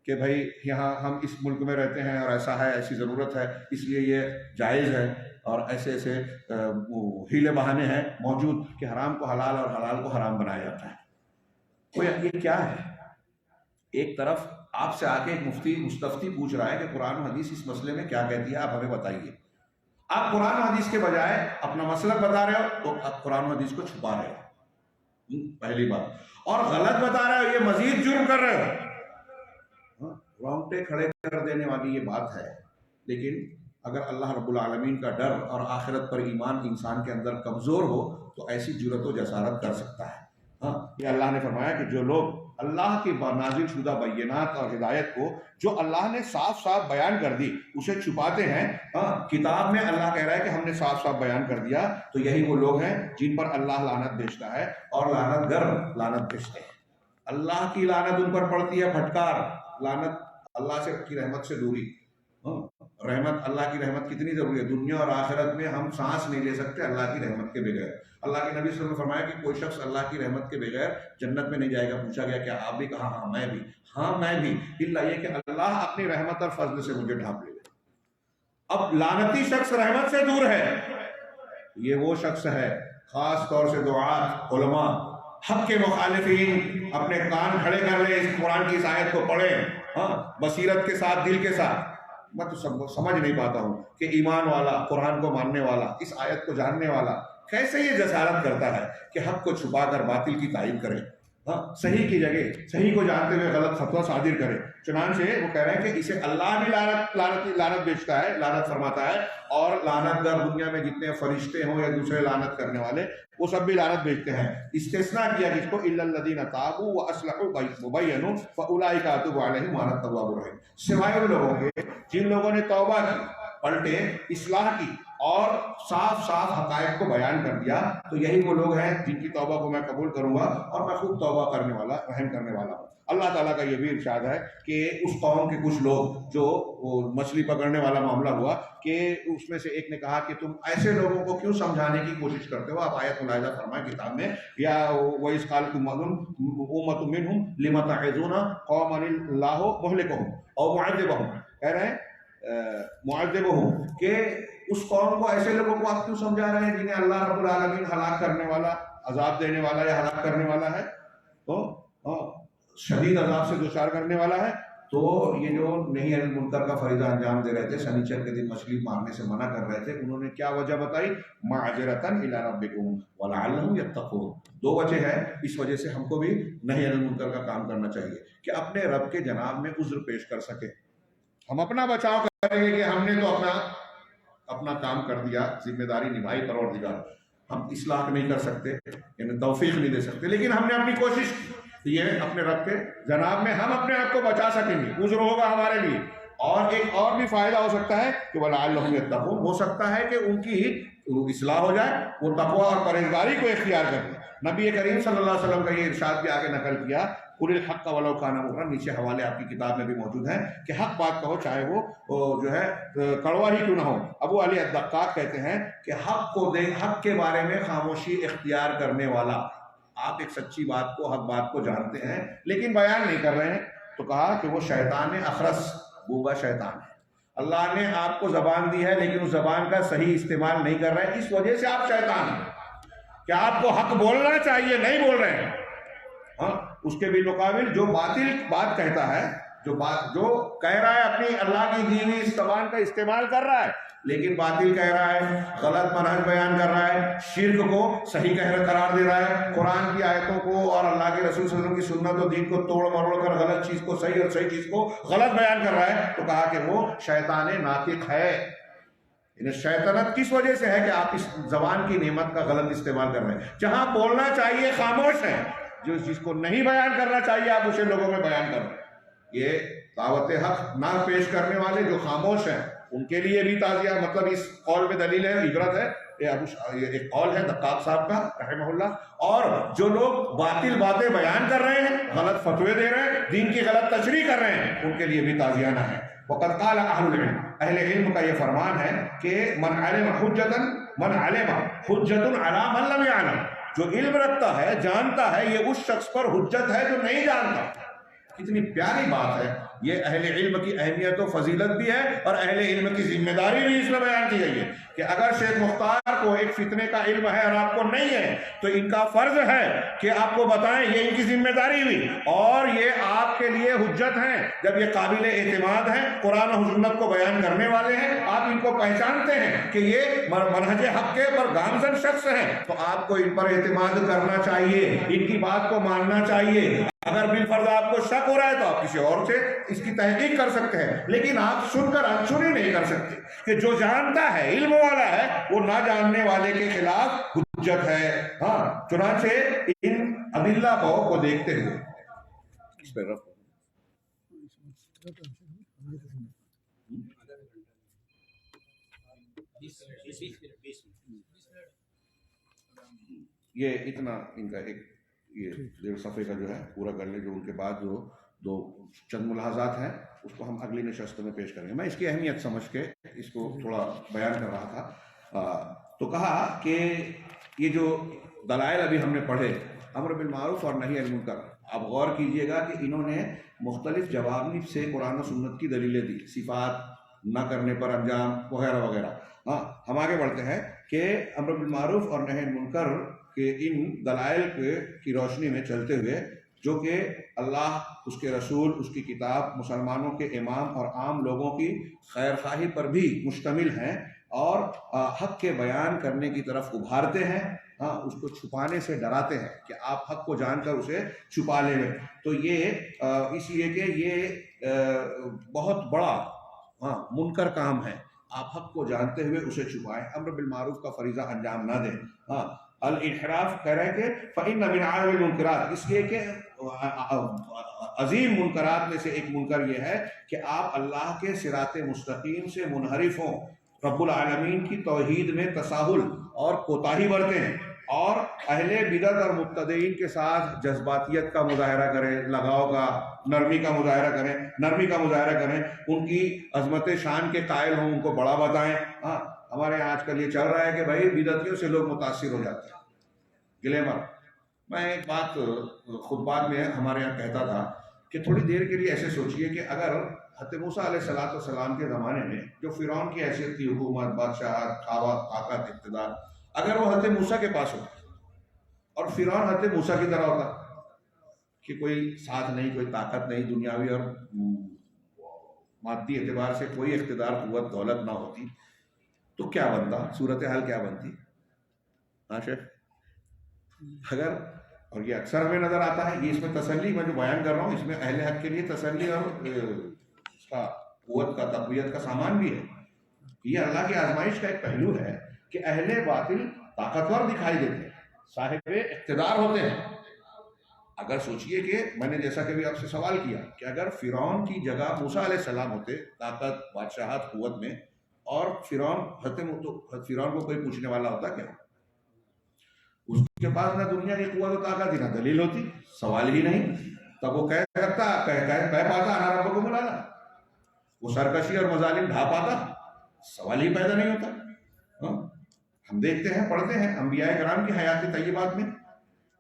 A: کہ بھائی یہاں ہم اس ملک میں رہتے ہیں اور ایسا ہے، ایسی ضرورت ہے، اس لیے یہ جائز ہے، اور ایسے ایسے ہیلے بہانے ہیں موجود کہ حرام کو حلال اور حلال کو حرام بنایا جاتا ہے. تو یہ کیا ہے؟ ایک طرف آپ سے آ کے ایک مستفتی پوچھ رہا ہے کہ قرآن و حدیث اس مسئلے میں کیا کہتی ہے، آپ ہمیں بتائیے. آپ قرآن و حدیث کے بجائے اپنا مسلک بتا رہے ہو تو آپ قرآن و حدیث کو چھپا رہے ہو، پہلی بات. اور غلط بتا رہے ہو، یہ مزید جرم کر رہے ہو. رونگٹے کھڑے کر دینے والی یہ بات ہے. لیکن اگر اللہ رب العالمین کا ڈر اور آخرت پر ایمان انسان کے اندر کمزور ہو تو ایسی جرأت و جسارت کر سکتا ہے. یہ اللہ نے فرمایا کہ جو لوگ اللہ کی نازل شدہ بینات اور ہدایت کو جو اللہ نے صاف صاف بیان کر دی اسے چھپاتے ہیں. کتاب میں اللہ کہہ رہا ہے کہ ہم نے صاف صاف بیان کر دیا، تو یہی وہ لوگ ہیں جن پر اللہ لعنت بھیجتا ہے اور لعنت گر لعنت بھیجتے ہیں. اللہ کی لعنت ان پر پڑتی ہے، پھٹکار، لعنت اللہ سے کی رحمت سے دوری. رحمت، اللہ کی رحمت کتنی ضروری ہے. دنیا اور آخرت میں ہم سانس نہیں لے سکتے اللہ کی رحمت کے بغیر. اللہ کے نبی صلی اللہ علیہ وسلم نے فرمایا کہ کوئی شخص اللہ کی رحمت کے بغیر جنت میں نہیں جائے گا. پوچھا گیا کیا آپ بھی؟ کہا ہاں میں بھی، الا یہ کہ اللہ اپنی رحمت اور فضل سے مجھے ڈھانپ لے گا. اب لعنتی شخص رحمت سے دور ہے، یہ وہ شخص ہے خاص طور سے دعات، علماء، حق کے مخالفین اپنے کان کھڑے کر لیں، اس قرآن کی اس آیت کو پڑھیں بصیرت کے ساتھ، دل کے ساتھ. میں تو سمجھ نہیں پاتا ہوں کہ ایمان والا، قرآن کو ماننے والا، اس آیت کو جاننے والا کیسے یہ جسارت کرتا ہے کہ حق کو چھپا کر باطل کی تائید کرے. صحیح کی جگہ صحیح کو جانتے ہوئے غلط فتویٰ صادر کرے. چنانچہ وہ کہہ رہے ہیں کہ اسے اللہ بھی لعنت بیچتا ہے، لعنت فرماتا ہے، اور لعنت گر دنیا میں جتنے فرشتے ہوں یا دوسرے لعنت کرنے والے وہ سب بھی لعنت بیچتے ہیں. استثناء کیا جس کو الا الذین تابوا واصلحوا وبینوا فاولئک اتوب علیہم وانا التواب الرحیم، سوائے ان لوگوں کے جن لوگوں نے توبہ کی، پلٹے، اصلاح کی اور صاف صاف حقائق کو بیان کر دیا، تو یہی وہ لوگ ہیں جن کی توبہ کو میں قبول کروں گا اور میں خوب توبہ کرنے والا، رحم کرنے والا ہوں. اللہ تعالیٰ کا یہ بھی ارشاد ہے کہ اس قوم کے کچھ لوگ جو وہ مچھلی پکڑنے والا معاملہ ہوا کہ اس میں سے ایک نے کہا کہ تم ایسے لوگوں کو کیوں سمجھانے کی کوشش کرتے ہو. آپ آیت ملاحظہ فرمائیں کتاب میں، یا وَإِذْ قَالَتْ أُمَّةٌ مِّنْهُمْ لِمَ تَعِظُونَ قَوْمًا اللَّهُ مُهْلِكُهُمْ أَوْ مُعَذِّبُهُمْ، کہہ رہے ہیں معذبہم کہ اس قوم کو، ایسے لوگوں کو آپ کیوں سمجھا رہے ہیں جنہیں اللہ رب العالمین ہلاک کرنے والا، عذاب دینے والا یا ہلاک کرنے والا ہے، تو شدید عذاب سے دوچار کرنے والا ہے. تو یہ جو نہی عن المنکر کا فریضہ انجام دے رہے تھے، سنیچر کے دن مچھلی مارنے سے منع کر رہے تھے، انہوں نے کیا وجہ بتائی؟ معذرۃ الی ربکم ولعلہم یتقون. دو وجہ ہے، اس وجہ سے ہم کو بھی نہی عن المنکر کا کام کرنا چاہیے کہ اپنے رب کے جناب میں عذر پیش کر سکے. ہم اپنا بچاؤ کریں گے کہ ہم نے تو اپنا کام کر دیا، ذمہ داری نبھائی، پروردگار ہم اصلاح نہیں کر سکتے، یعنی توفیق نہیں دے سکتے، لیکن ہم نے اپنی کوشش کی ہے اپنے رب کے جناب میں، ہم اپنے آپ کو بچا سکیں گے، عذر ہوگا ہمارے لیے. اور ایک اور بھی فائدہ ہو سکتا ہے کہ وَلَعَلَّهُمْ يَتَّقُونَ، ہو سکتا ہے کہ ان کی اصلاح ہو جائے، وہ تقویٰ اور پرہیزگاری کو اختیار کر لیں. نبی کریم صلی اللہ علیہ وسلم کا یہ ارشاد بھی آگے نقل کیا، قُلِ الْحَقَّ وَلَوْ كَانَ مُرًّا، نیچے حوالے آپ کی کتاب میں بھی موجود ہیں کہ حق بات کہو چاہے وہ جو ہے کڑوا ہی کیوں نہ ہو. ابو علی الدقاق کہتے ہیں کہ حق کے بارے میں خاموشی اختیار کرنے والا، آپ ایک سچی بات کو، حق بات کو جانتے ہیں لیکن بیان نہیں کر رہے ہیں، تو کہا کہ وہ شیطان اخرس، گونگا شیطان ہے. اللہ نے آپ کو زبان دی ہے لیکن اس زبان کا صحیح استعمال نہیں کر رہے ہیں، اس وجہ سے آپ شیطان ہیں. کہ آپ کو حق بولنا چاہیے، نہیں بول رہے ہیں. اس کے بالمقابل جو باطل بات کہتا ہے، جو کہہ رہا ہے اپنی اللہ کی دی ہوئی اس زبان کا استعمال کر رہا ہے لیکن باطل کہہ رہا ہے، غلط منہج بیان کر رہا ہے، شرک کو صحیح قرار دے رہا ہے، قرآن کی آیتوں کو اور اللہ کے رسول صلی اللہ علیہ وسلم کی سنت و دین کو توڑ مروڑ کر غلط چیز کو صحیح اور صحیح چیز کو غلط بیان کر رہا ہے، تو کہا کہ وہ شیطان ناطق ہے. شیطنت کس وجہ سے ہے کہ آپ اس زبان کی نعمت کا غلط استعمال کر رہے ہیں. جہاں بولنا چاہیے خاموش ہیں، جو چیز کو نہیں بیان کرنا چاہیے آپ اسے لوگوں میں بیان کر رہے ہیں. یہ دعوت حق نہ پیش کرنے والے جو خاموش ہیں ان کے لیے بھی تعزیہ، مطلب اس قول میں دلیل ہے، عبرت ہے. یہ ایک قول ہے دقاق صاحب کا رحمہ اللہ. اور جو لوگ باطل باتیں بیان کر رہے ہیں، غلط فتوے دے رہے ہیں، دین کی غلط تشریح کر رہے ہیں، ان کے لیے بھی تعزیانہ ہے. وقد قال اہل العلم، اہل علم کا یہ فرمان ہے کہ من علم حجت علی من لم یعلم، جو علم رکھتا ہے، جانتا ہے، یہ اس شخص پر حجت ہے جو نہیں جانتا. کتنی پیاری بات ہے یہ. اہل علم کی اہمیت و فضیلت بھی ہے اور اہل علم کی ذمہ داری بھی اس میں بیان کی گئی ہے کہ اگر شیخ مختار کو ایک فتنے کا علم ہے اور آپ کو نہیں ہے تو ان کا فرض ہے کہ آپ کو بتائیں، یہ ان کی ذمہ داری ہوئی اور یہ آپ کے لیے حجت ہیں. جب یہ قابل اعتماد ہیں، قرآن و سنت کو بیان کرنے والے ہیں، آپ ان کو پہچانتے ہیں کہ یہ منہج حق کے پر گامزن شخص ہیں، تو آپ کو ان پر اعتماد کرنا چاہیے، ان کی بات کو ماننا چاہیے. اگر بالفرض آپ کو شک ہو رہا ہے تو آپ کسی اور سے اس کی تحقیق کر سکتے ہیں، لیکن آپ سن کر انسنی نہیں کر سکتے کہ جو جانتا ہے، علم والا ہے، وہ نہ جاننے والے کے خلاف حجت ہے. چنانچہ ان ادلہ کو دیکھتے ہوئے اس پہ یہ اتنا ان کا ایک یہ 1.5 صفحے کا جو ہے پورا کر لیں، جو ان کے بعد جو دو چند ملاحظات ہیں اس کو ہم اگلی نشست میں پیش کریں گے. میں اس کی اہمیت سمجھ کے اس کو تھوڑا بیان کر رہا تھا. تو کہا کہ یہ جو دلائل ابھی ہم نے پڑھے امر بالمعروف اور نہی عن المنکر، آپ غور کیجئے گا کہ انہوں نے مختلف جوانب سے قرآن و سنت کی دلیلیں دی، صفات نہ کرنے پر انجام وغیرہ وغیرہ. ہم آگے بڑھتے ہیں کہ امر بالمعروف اور نہی عن المنکر کہ ان دلائل کی روشنی میں چلتے ہوئے، جو کہ اللہ، اس کے رسول، اس کی کتاب، مسلمانوں کے امام اور عام لوگوں کی خیر خواہی پر بھی مشتمل ہیں اور حق کے بیان کرنے کی طرف ابھارتے ہیں، ہاں اس کو چھپانے سے ڈراتے ہیں کہ آپ حق کو جان کر اسے چھپا لیں گے. تو یہ اس لیے کہ یہ بہت بڑا منکر کام ہے. آپ حق کو جانتے ہوئے اسے چھپائیں, امر بالمعروف کا فریضہ انجام نہ دیں. ہاں الانحراف کہہ رہے ہیں کہ فإن من أعظم المنکرات, اس لیے کہ عظیم منکرات میں سے ایک منکر یہ ہے کہ آپ اللہ کے صراط مستقیم سے منحرف ہوں, رب العالمین کی توحید میں تساہل اور کوتاہی برتیں, اور اہل بدعت اور مبتدعین کے ساتھ جذباتیت کا مظاہرہ کریں, لگاؤ کا, نرمی کا مظاہرہ کریں, ان کی عظمت شان کے قائل ہوں, ان کو بڑا بتائیں. ہاں ہمارے یہاں آج کل یہ چل رہا ہے کہ بھائی بدعتیوں سے لوگ متاثر ہو جاتے ہیں, گلیمر. میں ایک بات خطبات میں ہمارے یہاں کہتا تھا کہ تھوڑی دیر کے لیے ایسے سوچئے کہ اگر حضرت موسیٰ علیہ السلام کے زمانے میں جو فرعون کی حیثیت تھی, حکومت, بادشاہت, طاقت, اقتدار, اگر وہ حضرت موسیٰ کے پاس ہوتا اور فرعون حضرت موسیٰ کی طرح ہوتا کہ کوئی ساتھ نہیں, کوئی طاقت نہیں, دنیاوی اور مادی اعتبار سے کوئی اقتدار, قوت, دولت نہ ہوتی, تو کیا بنتا, صورتحال کیا بنتی؟ ہاں شیخ, اگر, اور یہ اکثر ہمیں نظر آتا ہے, یہ اس میں تسلی میں جو بیان کر رہا ہوں اس میں اہل حق کے لیے تسلی اور اس کا قوت کا, تقویت کا سامان بھی ہے. یہ اللہ کی آزمائش کا ایک پہلو ہے کہ اہل باطل طاقتور دکھائی دیتے ہیں, صاحب اقتدار ہوتے ہیں. اگر سوچئے کہ میں نے جیسا کہ بھی آپ سے سوال کیا کہ اگر فرعون کی جگہ موسیٰ علیہ السلام ہوتے, طاقت, بادشاہت, قوت میں, اور فرعون کو کوئی پوچھنے والا ہوتا کیا؟ اس کے پاس نہ دنیا کی قوت و طاقت, نہ دلیل ہوتی, سوال ہی نہیں. تب وہ کہہ پاتا انا ربکم الاعلی, وہ سرکشی اور مظالم ڈھا پاتا, سوال ہی پیدا نہیں ہوتا. ہم دیکھتے ہیں, پڑھتے ہیں انبیاء کرام کی حیات طیبات میں,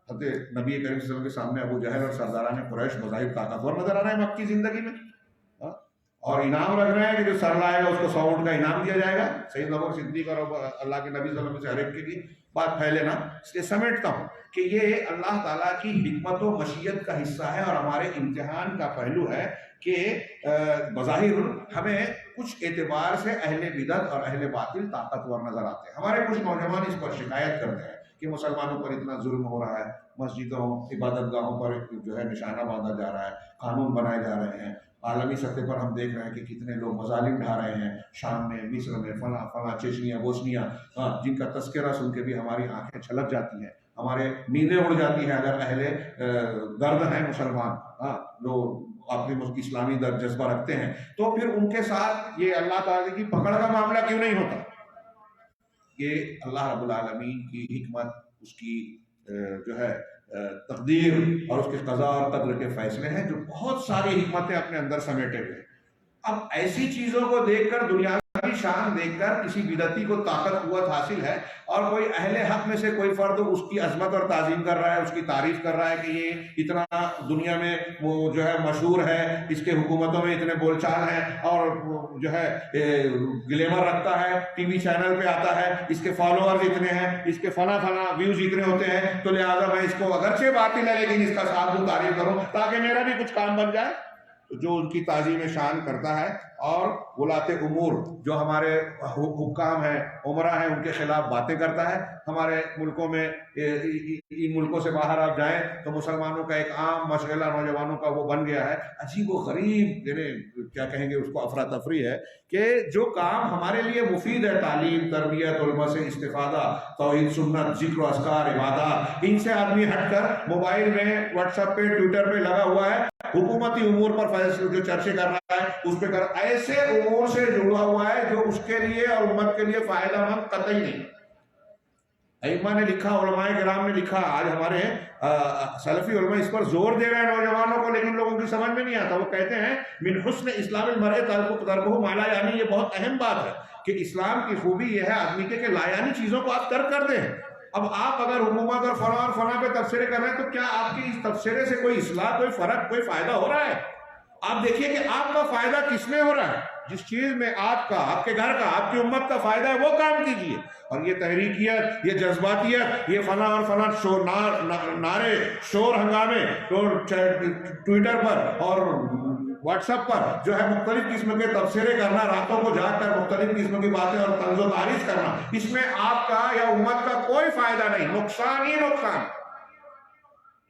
A: حضرت نبی کریم صلی اللہ علیہ وسلم کے سامنے ابو جہل اور سرداران قریش بظاہر طاقتور نظر آ رہے ہیں مکی زندگی میں, اور انعام رکھ رہے ہیں کہ جو سر لائے گا اس کو 100 اونٹ کا انعام دیا جائے گا. سیدنا ابو بکر صدیق اور اللہ کے نبی صلی اللہ علیہ وسلم سے ہر ایک کے لیے بات پھیلے نا, اس لیے سمیٹتا ہوں کہ یہ اللہ تعالیٰ کی حکمت و مشیت کا حصہ ہے اور ہمارے امتحان کا پہلو ہے کہ بظاہر ہمیں کچھ اعتبار سے اہل بدعت اور اہل باطل طاقتور نظر آتے ہیں. ہمارے کچھ نوجوان اس پر شکایت کرتے ہیں کہ مسلمانوں پر اتنا ظلم ہو رہا ہے, مسجدوں, عبادت گاہوں پر جو ہے نشانہ باندھا جا رہا ہے, قانون بنائے جا رہے ہیں, عالمی سطح پر ہم دیکھ رہے ہیں کہ کتنے لوگ مظالم ڈھا رہے ہیں, شام میں, مصر میں, فلاں چیچنیا, بوسنیا, جن کا تذکرہ سن کے بھی ہماری آنکھیں چھلک جاتی ہیں, ہمارے نیندیں اڑ جاتی ہیں اگر اہل درد ہیں مسلمان, جو اپنی اسلامی درد جذبہ رکھتے ہیں, تو پھر ان کے ساتھ یہ اللہ تعالی کی پکڑ کا معاملہ کیوں نہیں ہوتا؟ یہ اللہ رب العالمین کی حکمت, اس کی جو ہے تقدیر اور اس کے قضاء اور قدر کے فیصلے ہیں جو بہت ساری حکمتیں اپنے اندر سمیٹے ہوئے ہیں. اب ایسی چیزوں کو دیکھ کر, دنیاوی شان دیکھ کر کسی بدعتی کو طاقت قوت حاصل ہے, اور کوئی اہل حق میں سے کوئی فرد اس کی عظمت اور تعظیم کر رہا ہے, اس کی تعریف کر رہا ہے کہ یہ اتنا دنیا میں وہ جو ہے مشہور ہے, اس کے حکومتوں میں اتنے بول چال ہیں, اور جو ہے گلیمر رکھتا ہے, ٹی وی چینل پہ آتا ہے, اس کے فالوورز اتنے ہیں, اس کے فلاں ویوز اتنے ہوتے ہیں, تو لہٰذا میں اس کو اگرچہ باطل ہے لیکن اس کا ساتھ دوں, تعریف کروں تاکہ میرا بھی کچھ کام بن جائے. جو ان کی تعظیم شان کرتا ہے اور ولاۃ امور جو ہمارے حکام ہیں, عمرا ہیں, ان کے خلاف باتیں کرتا ہے. ہمارے ملکوں میں, ان ملکوں سے باہر آپ جائیں تو مسلمانوں کا ایک عام مشغلہ نوجوانوں کا وہ بن گیا ہے, عجیب و غریب, یعنی کیا کہیں گے اس کو, افراتفری ہے کہ جو کام ہمارے لیے مفید ہے, تعلیم, تربیت, علماء سے استفادہ, توحید, سنت, ذکر و اذکار, عبادات, ان سے آدمی ہٹ کر موبائل میں, واٹس ایپ پہ, ٹویٹر پہ لگا ہوا ہے, حکومتی امور پر فیصلے جو چرچے کر رہا ہے اس پہ کر, ایسے امور سے جڑا ہوا ہے جو اس کے لیے اور امت کے لیے فائدہ مند قطعی نہیں. ائمہ نے لکھا, علماء کرام نے لکھا, آج ہمارے سلفی علماء اس پر زور دے رہے ہیں نوجوانوں کو, لیکن لوگوں کی سمجھ میں نہیں آتا. وہ کہتے ہیں من حسن اسلام المرء ترکہ ما لا یعنی, یہ بہت اہم بات ہے کہ اسلام کی خوبی یہ ہے آدمی کے کہ لایانی چیزوں کو آپ ترک کر دیں. اب آپ اگر حکومت اور فلاں پہ تبصرے کر رہے ہیں تو کیا آپ کی اس تبصرے سے کوئی اصلاح, کوئی فرق, کوئی فائدہ ہو رہا ہے؟ آپ دیکھیے کہ آپ کا فائدہ کس میں ہو رہا ہے. جس چیز میں آپ کا, آپ کے گھر کا, آپ کی امت کا فائدہ ہے وہ کام کیجیے. اور یہ تحریکیت, یہ جذباتیت, یہ فلاں اور فلاں نعرے, شور ہنگامے ٹویٹر پر اور واٹس ایپ پر جو ہے مختلف قسم کے تبصرے کرنا، راتوں کو جاگ کر مختلف قسم کی باتیں اور طنز و تعریف کرنا، اس میں آپ کا یا امت کا کوئی فائدہ نہیں، نقصان ہی نقصان۔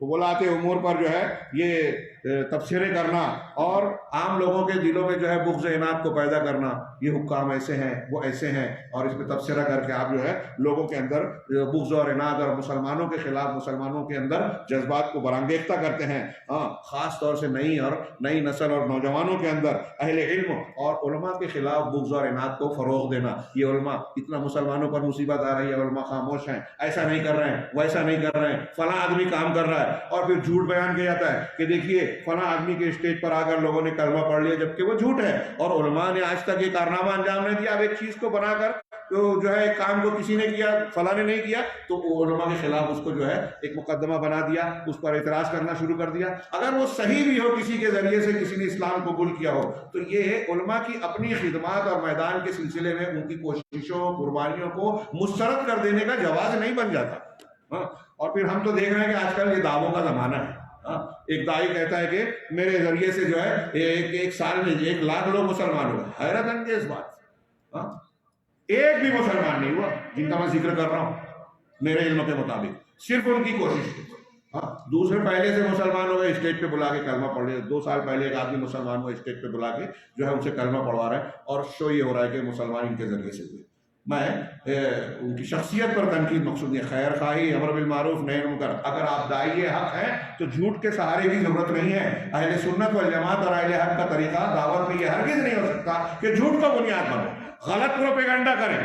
A: تو ولاۃ امور پر جو ہے یہ تبصرے کرنا اور عام لوگوں کے دلوں میں جو ہے بغض عناد کو پیدا کرنا، یہ حکام ایسے ہیں، وہ ایسے ہیں، اور اس پہ تبصرہ کر کے آپ جو ہے لوگوں کے اندر بغض اور عناد اور مسلمانوں کے خلاف مسلمانوں کے اندر جذبات کو برانگیختہ کرتے ہیں۔ خاص طور سے نئی نسل اور نوجوانوں کے اندر اہل علم اور علماء کے خلاف بغض اور عناد کو فروغ دینا، یہ علماء اتنا مسلمانوں پر مصیبت آ رہی ہے، علماء خاموش ہیں، ایسا نہیں کر رہے ہیں، ویسا نہیں کر رہے ہیں، فلاں آدمی کام کر رہا ہے، اور پھر جھوٹ بیان کیا جاتا ہے کہ دیکھیے فلاں آدمی کے اسٹیج پر آ کر لوگوں نے کلمہ پڑھ لیا، جبکہ وہ جھوٹ ہے اور علماء نے آج تک یہ کارنامہ انجام نہیں دیا۔ اب ایک چیز کو بنا کر تو جو ہے ایک کام کو کسی نے کیا، فلاں نے نہیں کیا، تو علماء کے خلاف اس کو جو ہے ایک مقدمہ بنا دیا، اس پر اعتراض کرنا شروع کر دیا۔ اگر وہ صحیح بھی ہو، کسی کے ذریعے سے کسی نے اسلام قبول کیا ہو، تو یہ علماء کی اپنی خدمات اور میدان کے سلسلے میں ان کی کوششوں قربانیوں کو مسترد کر دینے کا جواز نہیں بن جاتا۔ اور پھر ہم تو دیکھ رہے ہیں کہ آج کل یہ دعووں کا زمانہ ہے۔ ایک داعی کہتا ہے کہ میرے ذریعے سے جو ہے ایک سال میں 1,00,000 لوگ مسلمان ہوئے۔ حیرت انگیز بات، ایک بھی مسلمان نہیں ہوا جن کا میں ذکر کر رہا ہوں میرے علم کے مطابق، صرف ان کی کوشش تھی۔ دوسرے پہلے سے مسلمان ہو گئے، اسٹیج پہ بلا کے کلمہ پڑھ لیا۔ 2 سال پہلے ایک آدمی مسلمان ہوا، اسٹیج پہ بلا کے جو ہے ان سے کلمہ پڑھوا رہا ہے، اور شو یہ ہو رہا ہے کہ مسلمان ان کے ذریعے سے ہوئے۔ میں ان کی شخصیت پر تنقید مقصود نہیں، خیر خواہی، امر بالمعروف نہی عن المنکر۔ اگر آپ داعی حق ہیں تو جھوٹ کے سہارے کی ضرورت نہیں ہے۔ اہل سنت والجماعت اور اہل حق کا طریقہ دعوت میں یہ ہرگز نہیں ہو سکتا کہ جھوٹ کا بنیاد بنو، غلط پروپیگنڈا کریں۔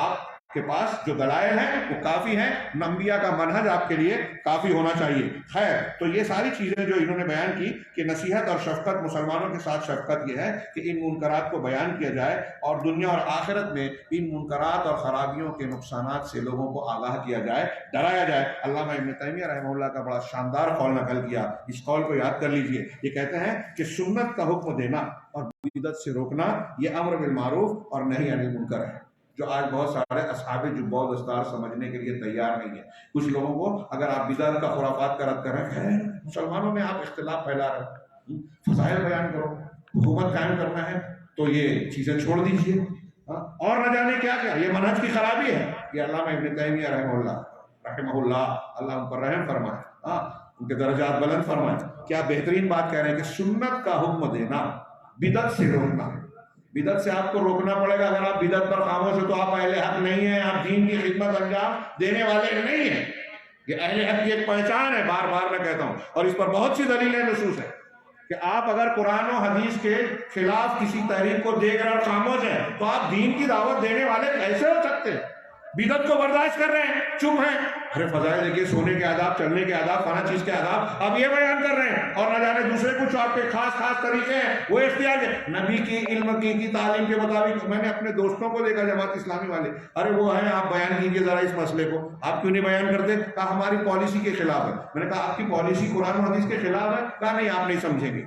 A: آپ کے پاس جو دلائل ہیں وہ کافی ہیں، انبیاء کا منہج آپ کے لیے کافی ہونا چاہیے۔ خیر، تو یہ ساری چیزیں جو انہوں نے بیان کی کہ نصیحت اور شفقت، مسلمانوں کے ساتھ شفقت یہ ہے کہ ان منکرات کو بیان کیا جائے اور دنیا اور آخرت میں ان منکرات اور خرابیوں کے نقصانات سے لوگوں کو آگاہ کیا جائے، ڈرایا جائے۔ علامہ ابن تیمیہ رحمہ اللہ کا بڑا شاندار قول نقل کیا، اس قول کو یاد کر لیجئے۔ یہ کہتے ہیں کہ سنت کا حکم دینا اور بدعت سے روکنا یہ امر بالمعروف اور نہی عن المنکر ہے، جو آج بہت سارے اصحاب جبہ و دستار سمجھنے کے لیے تیار نہیں ہے۔ کچھ لوگوں کو اگر آپ بدعت کا خرافات کا رد کریں، خیر مسلمانوں میں آپ اختلاف پھیلا رہے ہیں، فضائل بیان کرو، حکومت قائم کرنا ہے تو یہ چیزیں چھوڑ دیجئے، اور نہ جانے کیا کیا، یہ منہج کی خرابی ہے۔ یہ علامہ ابن تیمیہ رحمہ اللہ اللہ ان پر رحم فرمائے، ان کے درجات بلند فرمائے۔ کیا بہترین بات کہہ رہے ہیں کہ سنت کا حکم دینا، بدعت سے روکنا۔ بدعت سے آپ کو روکنا پڑے گا، اگر آپ بدعت پر خاموش ہو تو آپ اہل حق نہیں ہیں، آپ دین کی خدمت انجام دینے والے نہیں ہیں۔ یہ اہل حق کی ایک پہچان ہے، بار بار میں کہتا ہوں، اور اس پر بہت سی دلیلیں نصوص ہیں کہ آپ اگر قرآن و حدیث کے خلاف کسی تحریک کو دیکھ رہے اور خاموش ہیں تو آپ دین کی دعوت دینے والے کیسے ہو سکتے ہیں؟ بدعت کو برداشت کر رہے ہیں، چپ ہیں، ارے فضائل دیکھیے، سونے کے آداب، چلنے کے آداب، فلاں چیز کے آداب، اب یہ بیان کر رہے ہیں، اور نہ جانے دوسرے کچھ آپ کے خاص طریقے ہیں وہ اختیار ہے نبی کی علم کی تعلیم کے مطابق۔ میں نے اپنے دوستوں کو دیکھا جماعت اسلامی والے، ارے وہ ہیں، آپ بیان کیجیے ذرا اس مسئلے کو، آپ کیوں نہیں بیان کرتے؟ کہا ہماری پالیسی کے خلاف ہے۔ میں نے کہا آپ کی پالیسی قرآن و حدیث کے خلاف ہے؟ کہا نہیں، آپ نہیں سمجھیں گے۔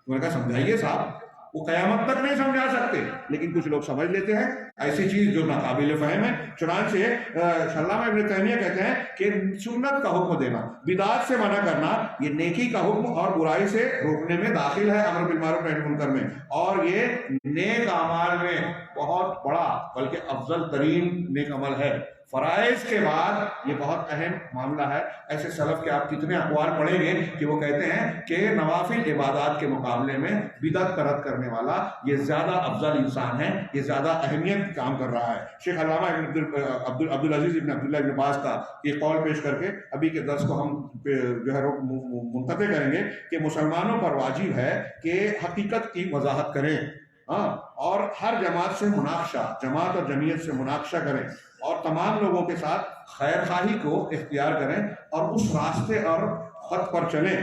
A: میں نے کہا سمجھائیے صاحب، وہ قیامت تک نہیں سمجھا سکتے، لیکن کچھ لوگ سمجھ لیتے ہیں ایسی چیز جو ناقابل فہم ہے۔ چنانچہ علامہ ابن تیمیہ کہتے ہیں کہ سنت کا حکم دینا، بدعات سے منع کرنا، یہ نیکی کا حکم اور برائی سے روکنے میں داخل ہے، امر بالمعروف نہی عن المنکر میں، اور یہ نیک اعمال میں بہت بڑا بلکہ افضل ترین نیک عمل ہے۔ فرائض کے بعد یہ بہت اہم معاملہ ہے۔ ایسے سلف کے آپ کتنے اقوال پڑھیں گے کہ وہ کہتے ہیں کہ نوافل عبادات کے مقابلے میں بدعت کا رد کرنے والا یہ زیادہ افضل انسان ہے، یہ زیادہ اہمیت کام کر رہا ہے۔ شیخ علامہ عبدالعزیز ابن عبداللہ ابن باز کا یہ قول پیش کر کے ابھی کے درس کو ہم جو ہے منقطع کریں گے کہ مسلمانوں پر واجب ہے کہ حقیقت کی وضاحت کریں، اور ہر جماعت سے مناقشہ، جماعت اور جمعیت سے مناقشہ کریں، اور تمام لوگوں کے ساتھ خیر خواہی کو اختیار کریں، اور اس راستے اور خط پر چلیں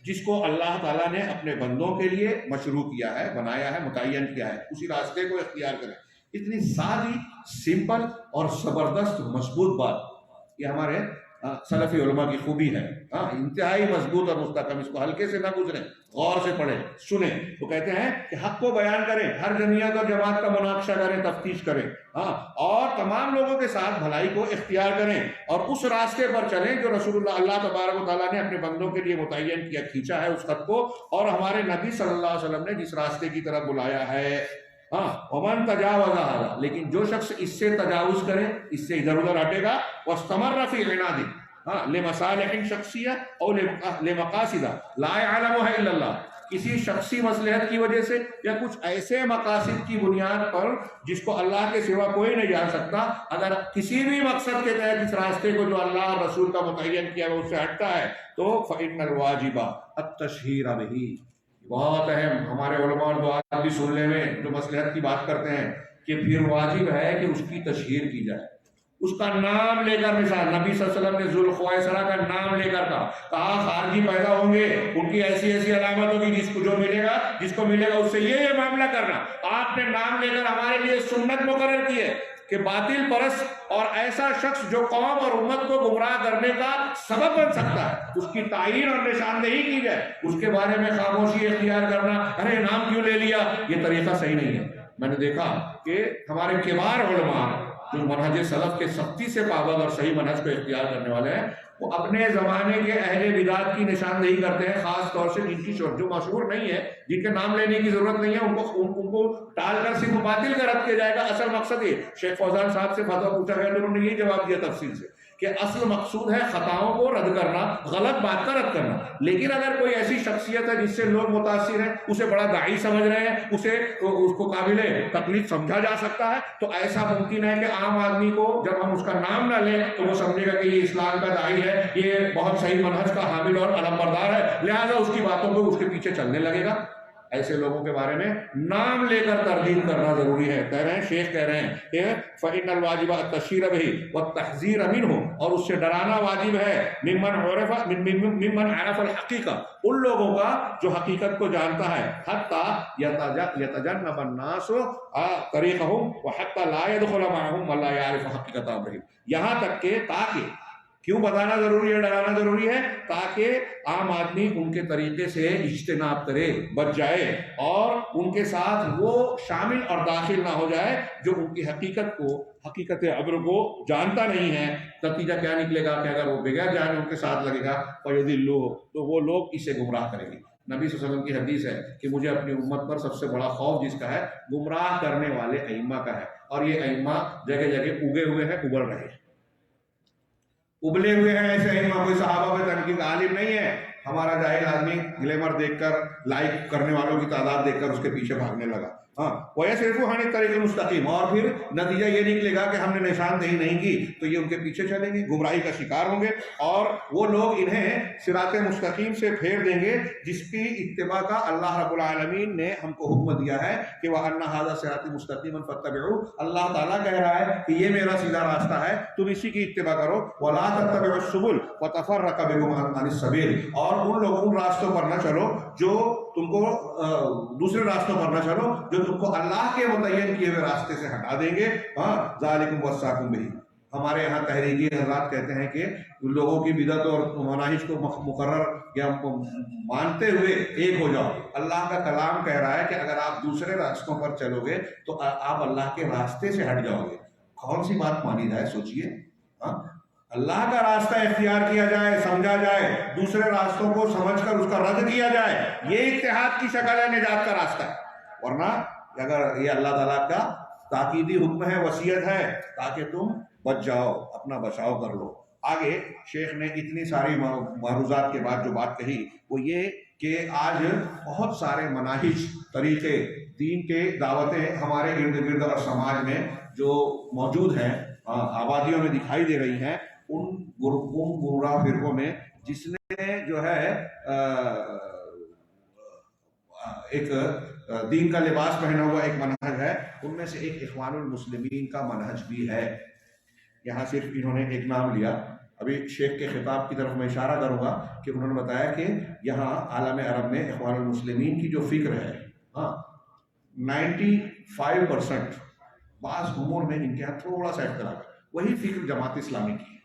A: جس کو اللہ تعالیٰ نے اپنے بندوں کے لیے مشروع کیا ہے، بنایا ہے، متعین کیا ہے، اسی راستے کو اختیار کریں۔ اتنی سادی، سمپل اور زبردست مضبوط بات، یہ ہمارے سلفی علماء کی خوبی ہے، انتہائی مضبوط اور مستحکم، اس کو ہلکے سے نہ گزریں، غور سے پڑھیں سنیں۔ وہ کہتے ہیں کہ حق کو بیان کریں، ہر جمعیت اور جماعت کا مناقشہ کریں، تفتیش کریں، اور تمام لوگوں کے ساتھ بھلائی کو اختیار کریں اور اس راستے پر چلیں جو رسول اللہ تبارک و تعالیٰ نے اپنے بندوں کے لیے متعین کیا، کھینچا ہے اس خط کو، اور ہمارے نبی صلی اللہ علیہ وسلم نے جس راستے کی طرف بلایا ہے۔ ومن تجاوز هذا، لیکن جو شخص اس سے تجاوز کرے، اس سے ادھر ادھر ہٹے گا، واستمر فی عناد لمصالح شخصیہ او لمقاصد لا يعلمها الا اللہ، کسی شخصی مصلحت کی وجہ سے یا کچھ ایسے مقاصد کی بنیاد پر جس کو اللہ کے سوا کوئی نہیں جان سکتا، اگر کسی بھی مقصد کے تحت اس راستے کو جو اللہ اور رسول کا متعین کیا ہے اس سے ہٹتا ہے تو فإن الواجب التشہیر بہ، بہت اہم، ہمارے علماء اور دعات بھی سننے میں جو مصلحت کی بات کرتے ہیں کہ پھر واجب ہے کہ اس کی تشہیر کی جائے، اس کا نام لے کر، مثال نبی صلی اللہ علیہ وسلم نے ذوالخویسرہ کا نام لے کر کہا خارجی پیدا ہوں گے، ان کی ایسی ایسی علامت ہوگی، جس کو جو ملے گا، جس کو ملے گا اس سے یہ معاملہ کرنا۔ آپ نے نام لے کر ہمارے لیے سنت مقرر کی ہے کہ باطل پرست اور ایسا شخص جو قوم اور امت کو گمراہ کرنے کا سبب بن سکتا ہے، اس کی تعین اور نشاندہی کی جائے، اس کے بارے میں خاموشی اختیار کرنا، ارے نام کیوں لے لیا، یہ طریقہ صحیح نہیں ہے۔ میں نے دیکھا کہ ہمارے کبار علماء جو منہج سلف کے سختی سے پابند اور صحیح منہج کو اختیار کرنے والے ہیں، وہ اپنے زمانے کے اہل بدعت کی نشاندہی کرتے ہیں، خاص طور سے جن کی جو مشہور نہیں ہے، جن کے نام لینے کی ضرورت نہیں ہے، ان کو ٹال کر صرف باطل کا رد کیا جائے گا۔ اصل مقصد یہ، شیخ فوزان صاحب سے فتویٰ پوچھا گیا تو انہوں نے یہی جواب دیا تفصیل سے کہ اصل مقصود ہے خطاؤں کو رد کرنا، غلط بات کا رد کرنا، لیکن اگر کوئی ایسی شخصیت ہے جس سے لوگ متاثر ہیں، اسے بڑا داعی سمجھ رہے ہیں، اس کو قابل تقلید سمجھا جا سکتا ہے، تو ایسا ممکن ہے کہ عام آدمی کو جب ہم اس کا نام نہ لیں تو وہ سمجھے گا کہ یہ اسلام کا داعی ہے، یہ بہت صحیح منہج کا حامل اور علمبردار ہے، لہذا اس کی باتوں کو اس کے پیچھے چلنے لگے گا۔ ایسے لوگوں کے بارے میں نام لے کر تردید کرنا ضروری ہے۔ کہہ رہے ہیں، شیخ کہہ رہے ہیں کہ فإن الواجب التشہیر بہ والتحذیر منہ، اور اس سے ڈرانا واجب ہے، ممن عرف الحقیقہ، ان لوگوں کا جو حقیقت کو جانتا ہے، حتی یتجنب الناس طریقہم وحتی لا يدخل معہم من لا یعرف حقیقت امرہم، یہاں تک کہ تاکہ، کیوں بتانا ضروری ہے، ڈرانا ضروری ہے؟ تاکہ عام آدمی ان کے طریقے سے اجتناب کرے، بچ جائے، اور ان کے ساتھ وہ شامل اور داخل نہ ہو جائے جو ان کی حقیقت امر کو جانتا نہیں ہے۔ نتیجہ کیا نکلے گا کہ اگر وہ بغیر جانے ان کے ساتھ لگے گا فَيُضِلُّهُ، تو وہ لوگ اسے گمراہ کریں گے۔ نبی صلی اللہ علیہ وسلم کی حدیث ہے کہ مجھے اپنی امت پر سب سے بڑا خوف جس کا ہے، گمراہ کرنے والے ائمہ کا ہے، اور یہ ائمہ جگہ جگہ اگے ہوئے ہیں، ابل رہے ہیں، ابلے ہوئے ہیں ایسے ائمہ، کوئی صحابہ میں تنقید عالم نہیں ہے۔ ہمارا جاہل آدمی گلیمر دیکھ کر، لائک کرنے والوں کی تعداد دیکھ کر اس کے پیچھے بھاگنے لگا، وَيَصْرِفُ عَنِ الطَّرِيقِ الْمُسْتَقِيمِ، اور پھر نتیجہ یہ نکلے گا کہ ہم نے نشاندہی نہیں کی تو یہ ان کے پیچھے چلیں گے، گمراہی کا شکار ہوں گے، اور وہ لوگ انہیں صراط مستقیم سے پھیر دیں گے جس کی اتباع کا اللہ رب العالمین نے ہم کو حکم دیا ہے کہ وَأَنَّ هَذَا صِرَاطِي مُسْتَقِيمًا فَاتَّبِعُوهُ، اللہ تعالیٰ کہہ رہا ہے کہ یہ میرا سیدھا راستہ ہے، تم اسی کی اتباع کرو، وَلَا تَتَّبِعُوا السُّبُلَ فَتَفَرَّقَ بِكُمْ عَنِ السَّبِيلِ، اور ان راستوں پر نہ چلو جو تم کو، دوسرے راستوں پر نہ چلو جو تم کو اللہ کے متعین کیے ہوئے راستے سے ہٹا دیں گے۔ ذالکم وصاکم بہ، ہمارے یہاں تحریکی حضرات کہتے ہیں کہ لوگوں کی بدعت اور مناہج کو مقرر یا مانتے ہوئے ایک ہو جاؤ۔ اللہ کا کلام کہہ رہا ہے کہ اگر آپ دوسرے راستوں پر چلو گے تو آپ اللہ کے راستے سے ہٹ جاؤ گے۔ کون سی بات مانی جائے، سوچئے، اللہ کا راستہ اختیار کیا جائے، سمجھا جائے، دوسرے راستوں کو سمجھ کر اس کا رد کیا جائے، یہ اتحاد کی شکل ہے، نجات کا راستہ ہے۔ ورنہ اگر یہ اللہ تعالیٰ کا تاکیدی حکم ہے، وصیت ہے تاکہ تم بچ جاؤ، اپنا بچاؤ کر لو۔ آگے شیخ نے اتنی ساری معروضات کے بعد جو بات کہی وہ یہ کہ آج بہت سارے مناہج، طریقے، دین کے دعوتیں ہمارے ارد گرد اور سماج میں جو موجود ہیں، آبادیوں میں دکھائی دے رہی ہیں، ان گمراہ فرقوں میں جس نے جو ہے ایک دین کا لباس پہنا ہوا ایک منہج ہے، ان میں سے ایک اخوان المسلمین کا منہج بھی ہے۔ یہاں صرف انہوں نے ایک نام لیا، ابھی شیخ کے خطاب کی طرف میں اشارہ کروں گا کہ انہوں نے بتایا کہ یہاں عالم عرب میں اخوان المسلمین کی جو فکر ہے، 95% بعض امور میں ان کے یہاں تھوڑا سا اختلاف ہے، وہی فکر جماعت اسلامی کی ہے،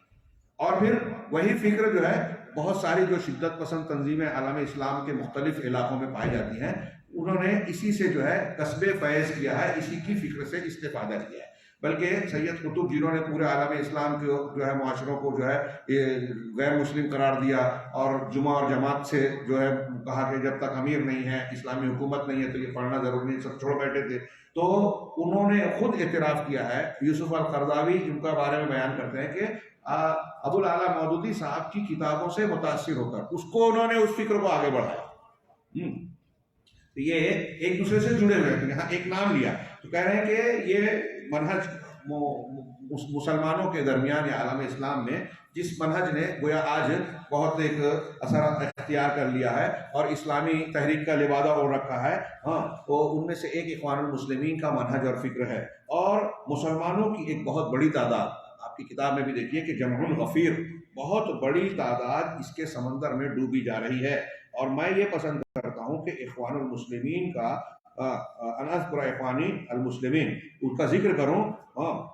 A: اور پھر وہی فکر جو ہے بہت ساری جو شدت پسند تنظیمیں عالم اسلام کے مختلف علاقوں میں پائی جاتی ہیں، انہوں نے اسی سے جو ہے کسب فیض کیا ہے، اسی کی فکر سے استفادہ کیا ہے۔ بلکہ سید قطب جنہوں نے پورے عالم اسلام کے جو ہے معاشروں کو جو ہے غیر مسلم قرار دیا، اور جمعہ اور جماعت سے جو ہے کہا کہ جب تک امیر نہیں ہے، اسلامی حکومت نہیں ہے تو یہ پڑھنا ضروری نہیں، سب چھوڑ بیٹھے تھے، تو انہوں نے خود اعتراف کیا ہے۔ یوسف القرضاوی ان کا بارے میں بیان کرتے ہیں کہ ابو الاعلیٰ مودودی صاحب کی کتابوں سے متاثر ہو کر انہوں نے اس فکر کو آگے بڑھایا۔ یہ ایک دوسرے سے جڑے ہوئے ہیں۔ یہاں ایک نام لیا تو کہہ رہے ہیں کہ یہ منہج مسلمانوں کے درمیان یا عالم اسلام میں جس منہج نے گویا آج بہت ایک اثر اختیار کر لیا ہے اور اسلامی تحریک کا لبادہ اوڑھ رکھا ہے، وہ ان میں سے ایک اخوان المسلمین کا منہج اور فکر ہے۔ اور مسلمانوں کی ایک بہت بڑی تعداد، آپ کی کتاب میں بھی دیکھیے کہ جمع غفیر، بہت بڑی تعداد اس کے سمندر میں ڈوبی جا رہی ہے۔ اور میں یہ پسند کرتا ہوں کہ اخوان المسلمین کا اذکر اخوانی المسلمین، اس کا ذکر کروں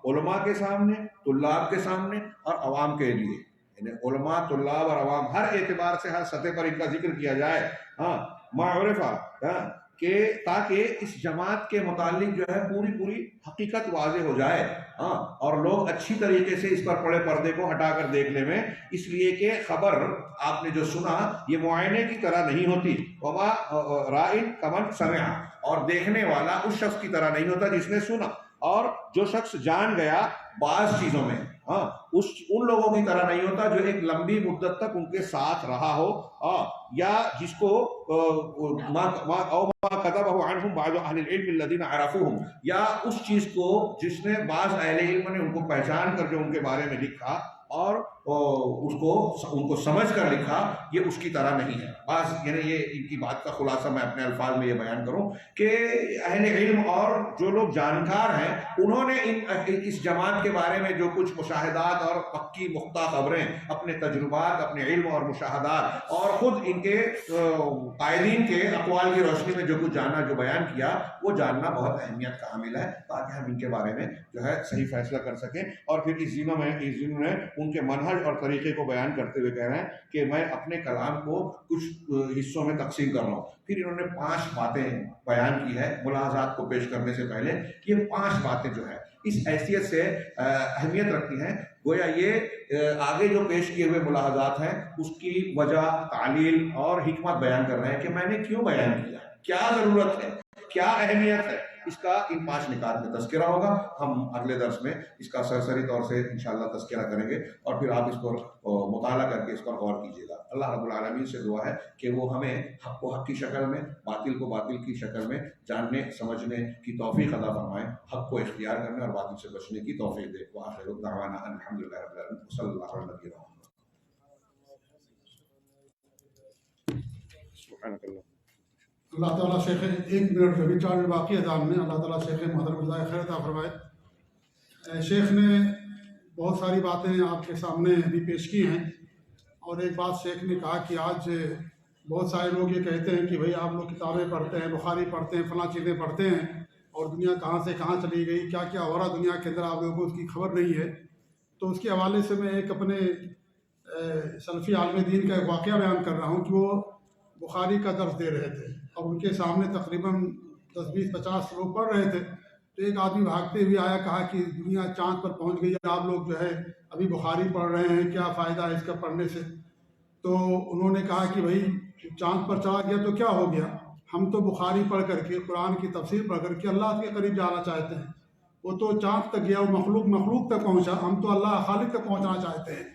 A: علماء کے سامنے، طلاب کے سامنے اور عوام کے لیے، یعنی علماء، طلاب اور عوام ہر اعتبار سے ہر سطح پر ان کا ذکر کیا جائے، معرفہ، کہ تاکہ اس جماعت کے متعلق جو ہے پوری حقیقت واضح ہو جائے، اور لوگ اچھی طریقے سے اس پر پڑے پردے کو ہٹا کر دیکھ لیں میں، اس لیے کہ خبر آپ نے جو سنا یہ معائنے کی طرح نہیں ہوتی، وما رائن کمن سمع، اور دیکھنے والا اس شخص کی طرح نہیں ہوتا جس نے سنا، اور جو شخص جان گیا بعض چیزوں میں ان لوگوں کی طرح نہیں ہوتا جو ایک لمبی مدت تک ان کے ساتھ رہا ہو، یا جس کو كتبه عنهم بعض اہل العلم الذين عرفوهم، یا اس چیز کو جس نے بعض اہل علم نے ان کو پہچان کر جو ان کے بارے میں لکھا اور ان کو سمجھ کر لکھا، یہ اس کی طرح نہیں ہے۔ بعض یعنی یہ ان کی بات کا خلاصہ میں اپنے الفاظ میں یہ بیان کروں کہ اہل علم اور جو لوگ جانکار ہیں انہوں نے اس جماعت کے بارے میں جو کچھ مشاہدات اور پکی پختہ خبریں، اپنے تجربات، اپنے علم اور مشاہدات اور خود ان کے قائدین کے اقوال کی روشنی میں جو کچھ جانا، جو بیان کیا، وہ جاننا بہت اہمیت کا حامل ہے، تاکہ ہم ان کے بارے میں جو ہے صحیح فیصلہ کر سکیں۔ اور پھر اس دنوں میں ان کے منہج اور طریقے کو بیان کرتے ہوئے کہہ رہے ہیں کہ میں اپنے کلام کو کچھ حصوں میں تقسیم کر رہا ہوں۔ پھر انہوں نے 5 باتیں بیان کی ہے ملاحظات کو پیش کرنے سے پہلے، کہ یہ 5 باتیں جو ہے اس حیثیت سے اہمیت رکھتی ہیں، گویا یہ آگے جو پیش کیے ہوئے ملاحظات ہیں اس کی وجہ، تعلیل اور حکمت بیان کر رہے ہیں کہ میں نے کیوں بیان کیا، کیا ضرورت ہے، کیا اہمیت ہے، اس کا ان 5 نکات میں تذکرہ ہوگا۔ ہم اگلے درس میں اس کا سرسری طور سے انشاءاللہ تذکرہ کریں گے، اور پھر آپ اس پر مطالعہ کر کے اس پر غور کیجیے گا۔ اللہ رب العالمین سے دعا ہے کہ وہ ہمیں حق کو حق کی شکل میں، باطل کو باطل کی شکل میں جاننے سمجھنے کی توفیق عطا فرمائیں، حق کو اختیار کرنے اور باطل سے بچنے کی توفیق دے۔ وآخر دعوانا ان الحمدللہ رب العالمین صلی اللہ علیہ وسلم۔ سبحانک اللہ۔
B: اللہ تعالیٰ شیخ 1 منٹ ابھی 4 منٹ باقی اذان میں، اللہ تعالیٰ شیخ محترم جزائے خیر عطا فرمائے۔ شیخ نے بہت ساری باتیں آپ کے سامنے بھی پیش کی ہیں، اور ایک بات شیخ نے کہا کہ آج بہت سارے لوگ یہ کہتے ہیں کہ بھئی آپ لوگ کتابیں پڑھتے ہیں، بخاری پڑھتے ہیں، فلاں چیزیں پڑھتے ہیں، اور دنیا کہاں سے کہاں چلی گئی، کیا کیا ہو رہا دنیا کے اندر آپ لوگوں کو اس کی خبر نہیں ہے۔ تو اس کے حوالے سے میں ایک اپنے سلفی عالم دین کا ایک واقعہ بیان کر رہا ہوں کہ وہ بخاری کا درس دے رہے تھے، اور ان کے سامنے تقریباً 10-20-50 لوگ پڑھ رہے تھے، تو ایک آدمی بھاگتے ہوئے آیا، کہا کہ دنیا چاند پر پہنچ گئی ہے، آپ لوگ جو ہے ابھی بخاری پڑھ رہے ہیں، کیا فائدہ ہے اس کا پڑھنے سے؟ تو انہوں نے کہا کہ بھائی چاند پر چلا گیا تو کیا ہو گیا، ہم تو بخاری پڑھ کر کے، قرآن کی تفسیر پڑھ کر کے اللہ کے قریب جانا چاہتے ہیں۔ وہ تو چاند تک گیا، وہ مخلوق تک پہنچا، ہم تو اللہ خالق تک پہنچنا چاہتے ہیں،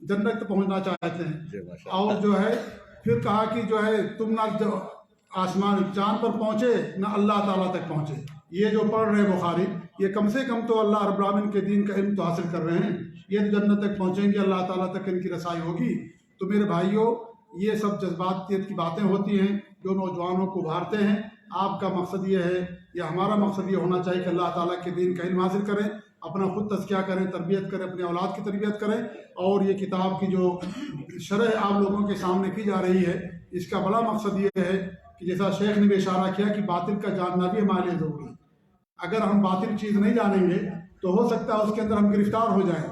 B: جنت تک پہنچنا چاہتے ہیں۔ اور جو ہے پھر کہا کہ جو ہے تم نہ آسمان چاند پر پہنچے نہ اللہ تعالیٰ تک پہنچے، یہ جو پڑھ رہے ہیں بخاری، یہ کم سے کم تو اللہ رب العالمین کے دین کا علم تو حاصل کر رہے ہیں، یہ جنت تک پہنچیں گے، اللہ تعالیٰ تک ان کی رسائی ہوگی۔ تو میرے بھائیوں، یہ سب جذباتیت کی باتیں ہوتی ہیں جو نوجوانوں کو ابھارتے ہیں۔ آپ کا مقصد یہ ہے، یا ہمارا مقصد یہ ہونا چاہیے کہ اللہ تعالیٰ کے دین کا علم حاصل کریں، اپنا خود تزکیہ کریں، تربیت کریں، اپنے اولاد کی تربیت کریں، اور یہ کتاب کی جو شرح آپ لوگوں کے سامنے کی جا رہی ہے، اس کا بڑا مقصد یہ ہے کہ جیسا شیخ نے بھی اشارہ کیا کہ باطل کا جاننا بھی ہمارے لیے ضروری ہے۔ اگر ہم باطل چیز نہیں جانیں گے تو ہو سکتا ہے اس کے اندر ہم گرفتار ہو جائیں،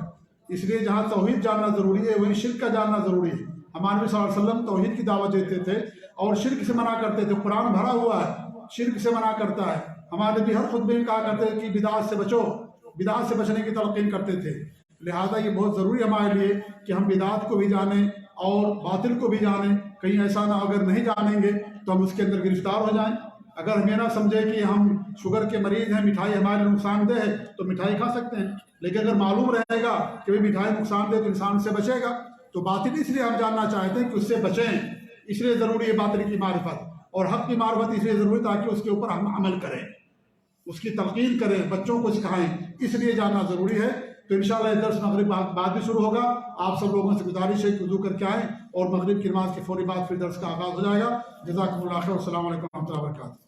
B: اس لیے جہاں توحید جاننا ضروری ہے وہیں شرک کا جاننا ضروری ہے۔ ہمارے نبی صلی اللہ علیہ وسلم توحید کی دعوت دیتے تھے اور شرک سے منع کرتے تھے۔ قرآن بھرا ہوا ہے شرک سے منع کرتا ہے۔ ہمارے نبی ہر خطبے میں کہا کرتے تھے کہ بدعت سے بچو، بدعت سے بچنے کی تلقین کرتے تھے۔ لہٰذا یہ بہت ضروری ہے ہمارے لیے کہ ہم بدعت کو بھی جانیں اور باطل کو بھی جانیں۔ کہیں ایسا نہ اگر نہیں جانیں گے تو ہم اس کے اندر گرفتار ہو جائیں۔ اگر ہم یہ نہ سمجھے کہ ہم شوگر کے مریض ہیں، مٹھائی ہمارے لیے نقصان دہ ہے تو مٹھائی کھا سکتے ہیں، لیکن اگر معلوم رہے گا کہ وہ مٹھائی نقصان دہ تو انسان سے بچے گا۔ تو باطل اس لیے ہم جاننا چاہتے ہیں کہ اس سے بچیں، اس لیے ضروری ہے باطل کی معرفت، اور حق کی معرفت اس لیے ضروری تاکہ اس کے اوپر ہم عمل کریں، اس کی تلقین کریں، بچوں کو سکھائیں، اس لیے جاننا ضروری ہے۔ تو انشاءاللہ یہ درس مغرب بعد بھی شروع ہوگا۔ آپ سب لوگوں سے گزارش ہے کہ وضو کر کے آئیں اور مغرب کی نماز کے فوری بعد پھر درس کا آغاز ہو جائے گا۔ جزاکم اللہ خیر، السلام علیکم و رحمۃ اللہ وبرکاتہ۔